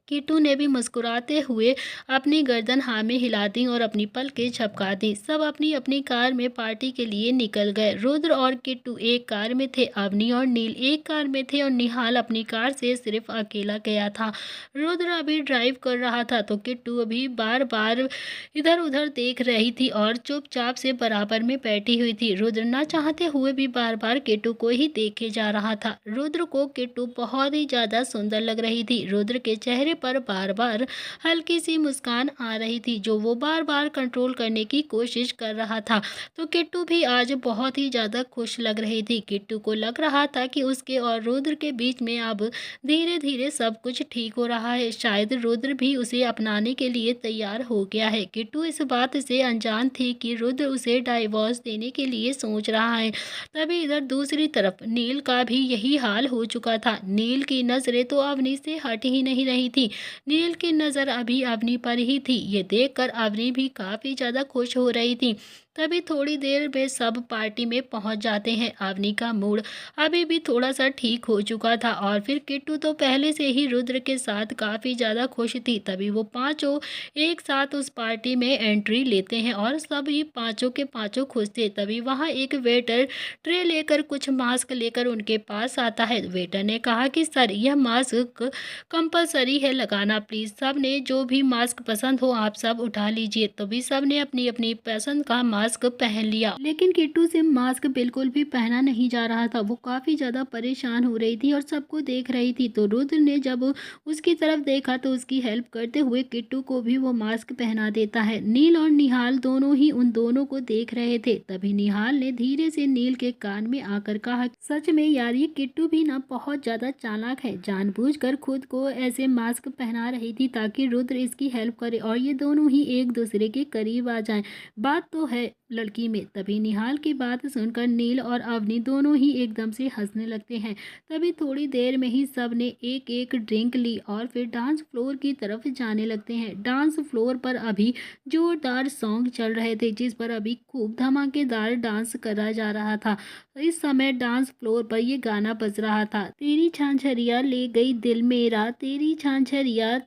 किट्टू ने भी मुस्कुराते हुए अपनी गर्दन हाँ में हिला दी और अपनी पलकें झपका दी। सब अपनी अपनी कार में पार्टी के लिए निकल गए। रुद्र और किट्टू एक कार में थे, अवनी और नील एक कार में थे और निहाल अपनी कार से सिर्फ अकेला गया था। रुद्र अभी ड्राइव कर रहा था तो किट्टू अभी बार बार इधर उधर देख रही थी और चुपचाप से बराबर में बैठी हुई थी। रुद्र ना चाहते हुए भी बार बार किट्टू को ही देखे जा रहा था। रुद्र को किट्टू बहुत ही ज्यादा सुंदर लग रही थी। रुद्र के चेहरे पर बार बार हल्की सी मुस्कान आ रही थी जो वो बार बार कंट्रोल करने की कोशिश कर रहा था। तो किट्टू भी आज बहुत ही ज्यादा खुश लग रही थी। किट्टू को लग रहा था कि उसके और रुद्र के बीच में अब धीरे धीरे सब कुछ ठीक हो रहा है। शायद रुद्र भी उसे अपनाने के लिए तैयार हो गया है। किट्टू इस बात से अनजान थी कि रुद्र उसे डाइवोर्स देने के लिए सोच रहा है। तभी इधर दूसरी तरफ नील का भी यही हाल हो चुका था। नील की नजरें तो अवनी से हट ही नहीं रही थी। नील की नज़र अभी अवनी पर ही थी। ये देखकर अवनी भी काफ़ी ज़्यादा खुश हो रही थी। तभी थोड़ी देर में सब पार्टी में पहुंच जाते हैं। अवनी का मूड अभी भी थोड़ा सा ठीक हो चुका था और फिर किट्टू तो पहले से ही रुद्र के साथ काफ़ी ज़्यादा खुश थी। तभी वो पांचों एक साथ उस पार्टी में एंट्री लेते हैं और सभी पांचों के पांचों खुश थे। तभी वहाँ एक वेटर ट्रे लेकर कुछ मास्क लेकर उनके पास आता है। वेटर ने कहा कि सर, यह मास्क कंपलसरी है लगाना, प्लीज सब ने जो भी मास्क पसंद हो आप सब उठा लीजिए। तभी सब ने अपनी अपनी पसंद का मास्क पहन लिया, लेकिन किट्टू से मास्क बिल्कुल भी पहना नहीं जा रहा था। वो काफी ज्यादा परेशान हो रही थी और सबको देख रही थी। तो रुद्र ने जब उसकी तरफ देखा तो उसकी हेल्प करते हुए किट्टू को भी वो मास्क पहना देता है। नील और निहाल दोनों ही उन दोनों को देख रहे थे। तभी निहाल ने धीरे से नील के कान में आकर कहा, सच में यार ये किट्टू भी ना बहुत ज्यादा चालाक है, जानबूझकर खुद को ऐसे मास्क पहना रही थी ताकि रुद्र इसकी हेल्प करे और ये दोनों ही एक दूसरे के करीब आ जाएं। बात तो है लड़की में। तभी निहाल की बात सुनकर नील और अवनी दोनों ही एकदम से हंसने लगते हैं। तभी थोड़ी देर में ही सब ने एक एक ड्रिंक ली और फिर डांस फ्लोर की तरफ जाने लगते हैं। डांस फ्लोर पर अभी जोरदार सॉन्ग चल रहे थे जिस पर अभी खूब धमाकेदार डांस करा जा रहा था। इस समय डांस फ्लोर पर ये गाना बज रहा था, तेरी झांझरिया ले गई दिल मेरा, तेरी झांझरिया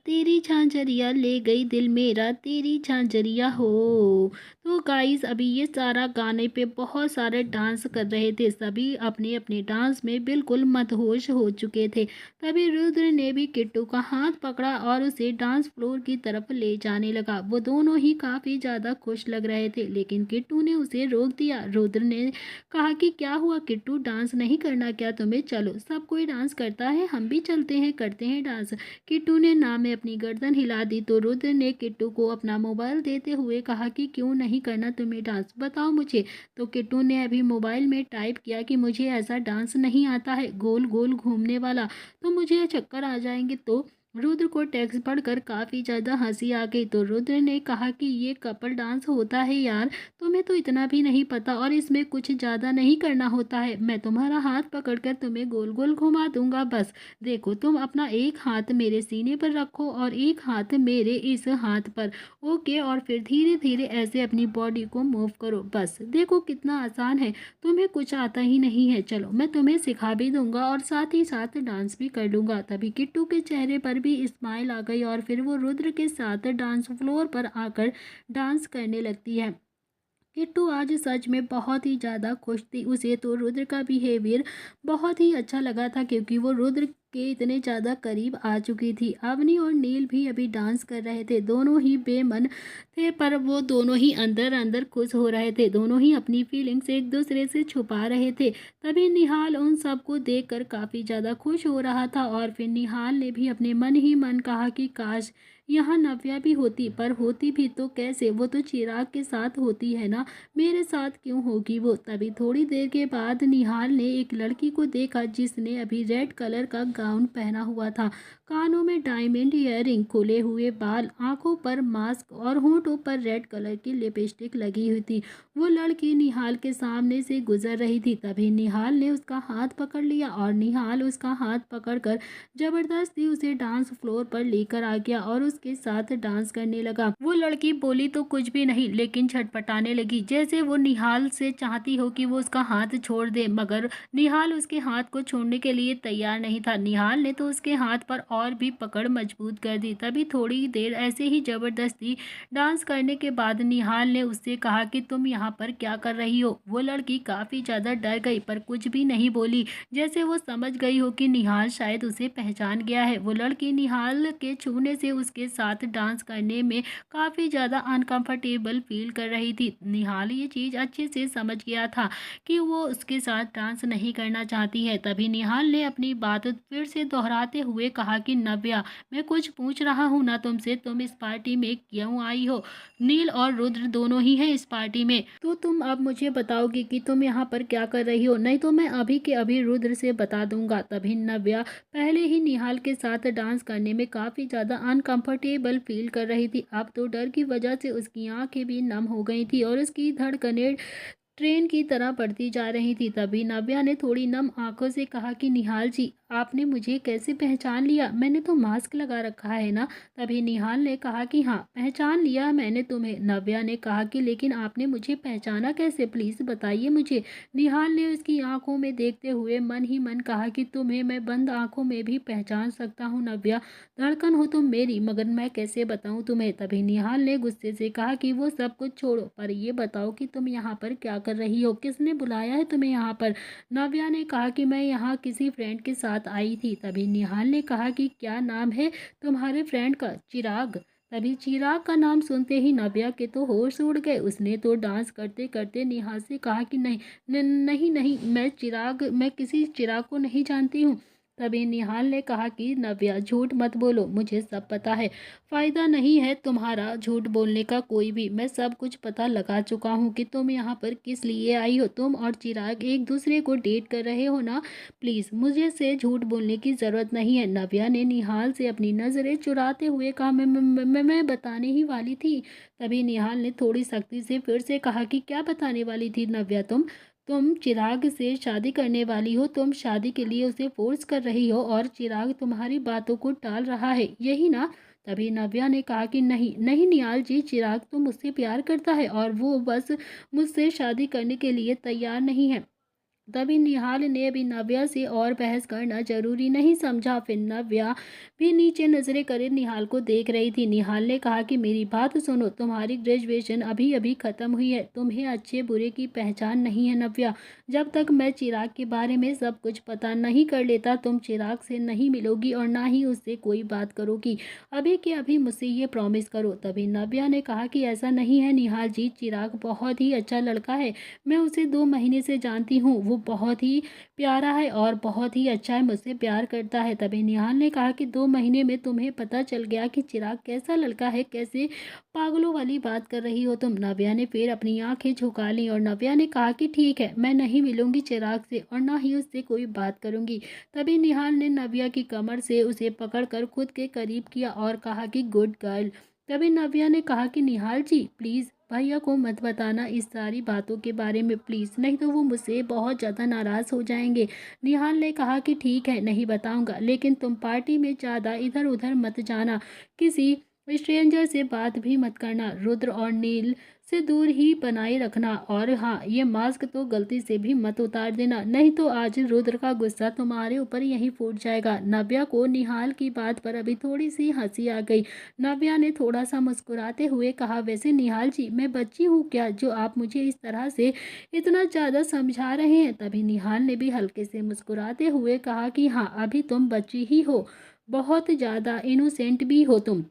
ले गई दिल मेरा, तेरी झांझरिया हो। तो गाइस अभी ये सारा गाने पे बहुत सारे डांस कर रहे थे। सभी अपने अपने डांस में बिल्कुल मदहोश हो चुके थे। तभी रुद्र ने भी किट्टू का हाथ पकड़ा और उसे डांस फ्लोर की तरफ ले जाने लगा। वो दोनों ही काफी ज्यादा खुश लग रहे थे लेकिन किट्टू ने उसे रोक दिया। रुद्र ने कहा कि क्या हुआ किट्टू, डांस नहीं करना क्या तुम्हें? चलो सब कोई डांस करता है, हम भी चलते हैं, करते हैं डांस। किट्टू ने ना में अपनी गर्दन हिला दी तो रुद्र ने किट्टू को अपना मोबाइल देते हुए कहा कि क्यों नहीं करना तुम्हें डांस, बताओ मुझे। तो किट्टू ने अभी मोबाइल में टाइप किया कि मुझे ऐसा डांस नहीं आता है, गोल गोल घूमने वाला, तो मुझे चक्कर आ जाएंगे। तो रुद्र को टेक्स्ट पढ़कर काफ़ी ज़्यादा हंसी आ गई। तो रुद्र ने कहा कि ये कपल डांस होता है यार, तुम्हें तो इतना भी नहीं पता और इसमें कुछ ज़्यादा नहीं करना होता है। मैं तुम्हारा हाथ पकड़कर तुम्हें गोल गोल घुमा दूंगा, बस देखो तुम अपना एक हाथ मेरे सीने पर रखो और एक हाथ मेरे इस हाथ पर। ओके, और फिर धीरे धीरे ऐसे अपनी बॉडी को मूव करो, बस देखो कितना आसान है। तुम्हें कुछ आता ही नहीं है, चलो मैं तुम्हें सिखा भी दूंगा और साथ ही साथ डांस भी कर लूंगा। तभी किट्टू के चेहरे पर भी स्माइल आ गई और फिर वो रुद्र के साथ डांस फ्लोर पर आकर डांस करने लगती है। किट्टू आज सच में बहुत ही ज़्यादा खुश थी। उसे तो रुद्र का बिहेवियर बहुत ही अच्छा लगा था, क्योंकि वो रुद्र के इतने ज़्यादा करीब आ चुकी थी। अवनी और नील भी अभी डांस कर रहे थे। दोनों ही बेमन थे, पर वो दोनों ही अंदर अंदर खुश हो रहे थे। दोनों ही अपनी फीलिंग्स एक दूसरे से छुपा रहे थे। तभी निहाल उन सबको देखकर काफ़ी ज़्यादा खुश हो रहा था और फिर निहाल ने भी अपने मन ही मन कहा कि काश यहाँ नव्या भी होती, पर होती भी तो कैसे, वो तो चिराग के साथ होती है ना, मेरे साथ क्यों होगी वो। तभी थोड़ी देर के बाद निहाल ने एक लड़की को देखा जिसने अभी रेड कलर का गाउन पहना हुआ था, कानों में डायमंड ईयरिंग, खुले हुए बाल, आंखों पर मास्क और होंठों पर रेड कलर की लिपस्टिक लगी हुई थी। वो लड़की निहाल के सामने से गुजर रही थी। तभी निहाल ने उसका हाथ पकड़ लिया और निहाल उसका हाथ पकड़कर जबरदस्ती उसे डांस फ्लोर पर लेकर आ गया और उसके साथ डांस करने लगा। वो लड़की बोली तो कुछ भी नहीं, लेकिन छटपटाने लगी, जैसे वो निहाल से चाहती हो कि वो उसका हाथ छोड़ दे, मगर निहाल उसके हाथ को छोड़ने के लिए तैयार नहीं था। निहाल ने तो उसके हाथ पर और भी पकड़ मजबूत कर दी। तभी थोड़ी देर ऐसे ही जबरदस्ती डांस करने के बाद निहाल ने उससे कहा कि तुम यहाँ पर क्या कर रही हो। वो लड़की काफ़ी ज़्यादा डर गई, पर कुछ भी नहीं बोली, जैसे वो समझ गई हो कि निहाल शायद उसे पहचान गया है। वो लड़की निहाल के छूने से उसके साथ डांस करने में काफ़ी ज़्यादा अनकंफर्टेबल फील कर रही थी। निहाल ये चीज़ अच्छे से समझ गया था कि वो उसके साथ डांस नहीं करना चाहती है। तभी निहाल ने अपनी बात फिर से दोहराते हुए कहा कि नव्या, मैं कुछ पूछ रहा हूँ ना तुमसे, तुम इस पार्टी में क्यों आई हो? नील और रुद्र दोनों ही हैं इस पार्टी में, तो तुम अब मुझे बताओगी कि तुम यहाँ पर क्या कर रही हो, नहीं तो मैं अभी के अभी रुद्र से बता दूंगा। तभी नव्या पहले ही निहाल के साथ डांस करने में काफ़ी ज़्यादा अनकंफर्टेबल फील कर रही थी। अब तो डर की वजह से उसकी आंखें भी नम हो गई थी और उसकी धड़कनें ट्रेन की तरह बढ़ती जा रही थी। तभी नव्या ने थोड़ी नम आंखों से कहा कि निहाल जी, आपने मुझे कैसे पहचान लिया? मैंने तो मास्क लगा रखा है ना। तभी निहाल ने कहा कि हाँ, पहचान लिया मैंने तुम्हें। नव्या ने कहा कि लेकिन आपने मुझे पहचाना कैसे, प्लीज़ बताइए मुझे। निहाल ने उसकी आंखों में देखते हुए मन ही मन कहा कि तुम्हें मैं बंद आंखों में भी पहचान सकता हूँ नव्या, धड़कन हो तुम मेरी, मगर मैं कैसे बताऊँ तुम्हें। तभी निहाल ने गुस्से से कहा कि वो सब कुछ छोड़ो, पर ये बताओ कि तुम यहाँ पर क्या कर रही हो, किसने बुलाया है तुम्हें यहाँ पर? नव्या ने कहा कि मैं यहाँ किसी फ्रेंड के साथ आई थी। तभी निहाल ने कहा कि क्या नाम है तुम्हारे फ्रेंड का? चिराग। तभी चिराग का नाम सुनते ही नव्या के तो होश उड़ गए। उसने तो डांस करते करते निहाल से कहा कि नहीं नहीं नहीं, मैं किसी चिराग को नहीं जानती हूँ। तभी निहाल ने कहा कि नव्या, झूठ मत बोलो, मुझे सब पता है। फ़ायदा नहीं है तुम्हारा झूठ बोलने का कोई भी, मैं सब कुछ पता लगा चुका हूँ कि तुम यहाँ पर किस लिए आई हो। तुम और चिराग एक दूसरे को डेट कर रहे हो ना, प्लीज़ मुझे से झूठ बोलने की ज़रूरत नहीं है। नव्या ने निहाल से अपनी नज़रें चुराते हुए कहा, मैं बताने ही वाली थी। तभी निहाल ने थोड़ी सख्ती से फिर से कहा कि क्या बताने वाली थी नव्या? तुम चिराग से शादी करने वाली हो, तुम शादी के लिए उसे फोर्स कर रही हो और चिराग तुम्हारी बातों को टाल रहा है, यही ना? तभी नव्या ने कहा कि नहीं नहीं निहाल जी, चिराग तो मुझसे प्यार करता है और वो बस मुझसे शादी करने के लिए तैयार नहीं है। तभी निहाल ने अभी नव्या से और बहस करना जरूरी नहीं समझा। फिर नव्या भी नीचे नजरें करे निहाल को देख रही थी। निहाल ने कहा कि मेरी बात सुनो, तुम्हारी ग्रेजुएशन अभी अभी खत्म हुई है, तुम्हें अच्छे बुरे की पहचान नहीं है नव्या। जब तक मैं चिराग के बारे में सब कुछ पता नहीं कर लेता, तुम चिराग से नहीं मिलोगी और ना ही उससे कोई बात करोगी। अभी के अभी मुझसे ये प्रॉमिस करो। तभी नव्या ने कहा कि ऐसा नहीं है निहाल जी, चिराग बहुत ही अच्छा लड़का है, मैं उसे 2 महीने से जानती हूँ, वो बहुत ही प्यारा है और बहुत ही अच्छा है, मुझसे प्यार करता है। तभी निहाल ने कहा कि 2 महीने में तुम्हें पता चल गया कि चिराग कैसा लड़का है, कैसे पागलों वाली बात कर रही हो तुम। नव्या ने फिर अपनी आंखें झुका ली और नव्या ने कहा कि ठीक है, मैं नहीं मिलूंगी चिराग से और ना ही उससे कोई बात करूंगी। तभी निहाल ने नव्या की कमर से उसे पकड़कर खुद के करीब किया और कहा कि गुड गर्ल। तभी नव्या ने कहा कि निहाल जी प्लीज़ भैया को मत बताना इस सारी बातों के बारे में प्लीज़, नहीं तो वो मुझसे बहुत ज़्यादा नाराज़ हो जाएंगे। निहाल ने कहा कि ठीक है नहीं बताऊंगा, लेकिन तुम पार्टी में ज़्यादा इधर उधर मत जाना, किसी स्ट्रेंजर से बात भी मत करना, रुद्र और नील से दूर ही बनाए रखना। और हाँ, ये मास्क तो गलती से भी मत उतार देना, नहीं तो आज रुद्र का गुस्सा तुम्हारे ऊपर यहीं फूट जाएगा। नव्या को निहाल की बात पर अभी थोड़ी सी हंसी आ गई। नव्या ने थोड़ा सा मुस्कुराते हुए कहा, वैसे निहाल जी मैं बच्ची हूँ क्या जो आप मुझे इस तरह से इतना ज़्यादा समझा रहे हैं। तभी निहाल ने भी हल्के से मुस्कुराते हुए कहा कि हाँ अभी तुम बच्ची ही हो, बहुत ज़्यादा इनोसेंट भी हो तुम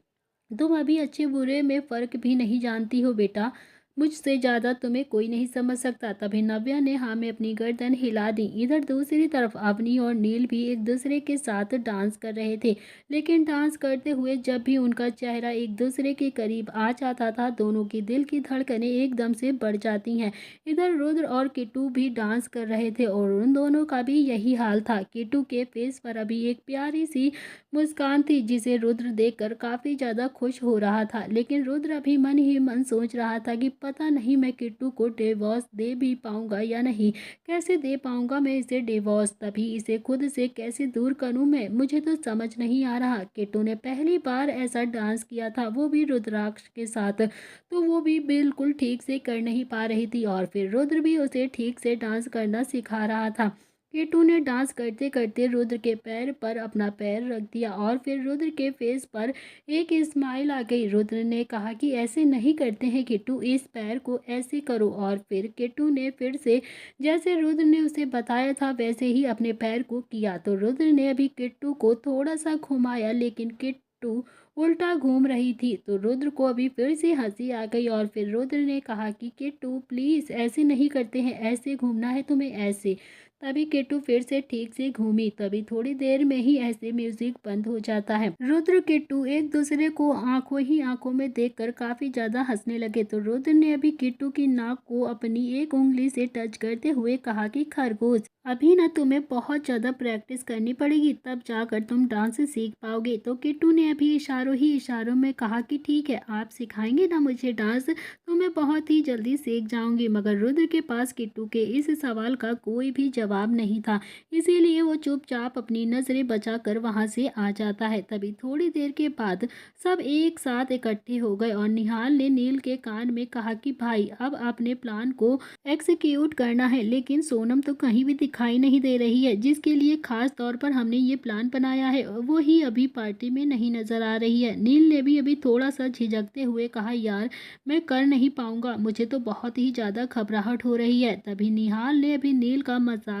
अभी अच्छे बुरे में फ़र्क भी नहीं जानती हो बेटा, मुझसे ज़्यादा तुम्हें कोई नहीं समझ सकता। तभी नव्या ने हाँ में अपनी गर्दन हिला दी। इधर दूसरी तरफ अवनी और नील भी एक दूसरे के साथ डांस कर रहे थे, लेकिन डांस करते हुए जब भी उनका चेहरा एक दूसरे के करीब आ जाता था दोनों की दिल की धड़कनें एकदम से बढ़ जाती हैं। इधर रुद्र और किट्टू भी डांस कर रहे थे और उन दोनों का भी यही हाल था। किट्टू के फेस पर अभी एक प्यारी सी मुस्कान थी जिसे रुद्र देखकर काफ़ी ज़्यादा खुश हो रहा था, लेकिन रुद्र अभी मन ही मन सोच रहा था कि पता नहीं मैं किट्टू को डिवोर्स दे भी पाऊंगा या नहीं, कैसे दे पाऊंगा मैं इसे डिवोर्स, तभी इसे खुद से कैसे दूर करूं मैं, मुझे तो समझ नहीं आ रहा। किट्टू ने पहली बार ऐसा डांस किया था, वो भी रुद्राक्ष के साथ, तो वो भी बिल्कुल ठीक से कर नहीं पा रही थी और फिर रुद्र भी उसे ठीक से डांस करना सिखा रहा था। केटू ने डांस करते करते रुद्र के पैर पर अपना पैर रख दिया और फिर रुद्र के फेस पर एक स्माइल आ गई। रुद्र ने कहा कि ऐसे नहीं करते हैं किट्टू, इस पैर को ऐसे करो। और फिर किट्टू ने फिर से जैसे रुद्र ने उसे बताया था वैसे ही अपने पैर को किया, तो रुद्र ने अभी किट्टू को थोड़ा सा घुमाया, लेकिन किट्टू उल्टा घूम रही थी, तो रुद्र को अभी फिर से हंसी आ गई और फिर रुद्र ने कहा कि किट्टू प्लीज़ ऐसे नहीं करते हैं, ऐसे घूमना है तुम्हें ऐसे। तभी किट्टू फिर से ठीक से घूमी, तभी थोड़ी देर में ही ऐसे म्यूजिक बंद हो जाता है। रुद्र किट्टू एक दूसरे को आंखों ही आंखों में देखकर काफी ज्यादा हंसने लगे, तो रुद्र ने अभी किट्टू की नाक को अपनी एक उंगली से टच करते हुए कहा कि खरगोश अभी ना तुम्हें बहुत ज़्यादा प्रैक्टिस करनी पड़ेगी, तब जाकर तुम डांस सीख पाओगे। तो किट्टू ने अभी इशारों ही इशारों में कहा कि ठीक है आप सिखाएंगे ना मुझे डांस, तो मैं बहुत ही जल्दी सीख जाऊंगी। मगर रुद्र के पास किट्टू के इस सवाल का कोई भी जवाब नहीं था, इसीलिए वो चुपचाप अपनी नज़रें बचाकर वहां से आ जाता है। तभी थोड़ी देर के बाद सब एक साथ इकट्ठे हो गए और निहाल ने नील के कान में कहा कि भाई अब अपने प्लान को एग्जीक्यूट करना है, लेकिन सोनम तो कहीं भी दिखाई नहीं दे रही है, जिसके लिए खास तौर पर हमने ये प्लान बनाया है वो ही अभी पार्टी में नहीं नजर आ रही है। नील ने भी अभी थोड़ा सा झिझकते हुए कहा यार मैं कर नहीं पाऊंगा, मुझे तो बहुत ही ज़्यादा घबराहट हो रही है। तभी निहाल ने अभी नील का मजाक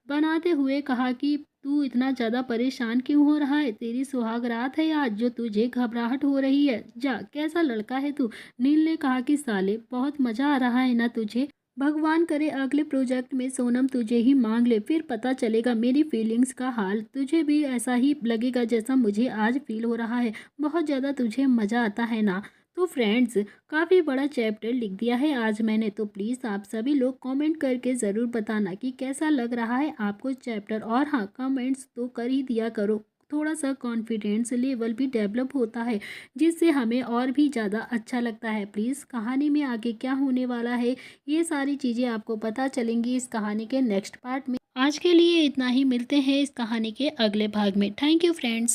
बनाते हुए कहा कि तू इतना ज़्यादा परेशान क्यों हो रहा है, तेरी सुहाग रात है आज जो तुझे घबराहट हो रही है, जा कैसा लड़का है तू। नील ने कहा कि साले बहुत मज़ा आ रहा है ना तुझे, भगवान करे अगले प्रोजेक्ट में सोनम तुझे ही मांग ले, फिर पता चलेगा मेरी फीलिंग्स का हाल, तुझे भी ऐसा ही लगेगा जैसा मुझे आज फील हो रहा है, बहुत ज़्यादा तुझे मज़ा आता है ना। तो फ्रेंड्स काफ़ी बड़ा चैप्टर लिख दिया है आज मैंने, तो प्लीज़ आप सभी लोग कमेंट करके ज़रूर बताना कि कैसा लग रहा है आपको चैप्टर। और हाँ कमेंट्स तो कर ही दिया करो, थोड़ा सा कॉन्फिडेंस लेवल भी डेवलप होता है, जिससे हमें और भी ज़्यादा अच्छा लगता है। प्लीज़ कहानी में आगे क्या होने वाला है ये सारी चीज़ें आपको पता चलेंगी इस कहानी के नेक्स्ट पार्ट में। आज के लिए इतना ही, मिलते हैं इस कहानी के अगले भाग में। Thank you friends.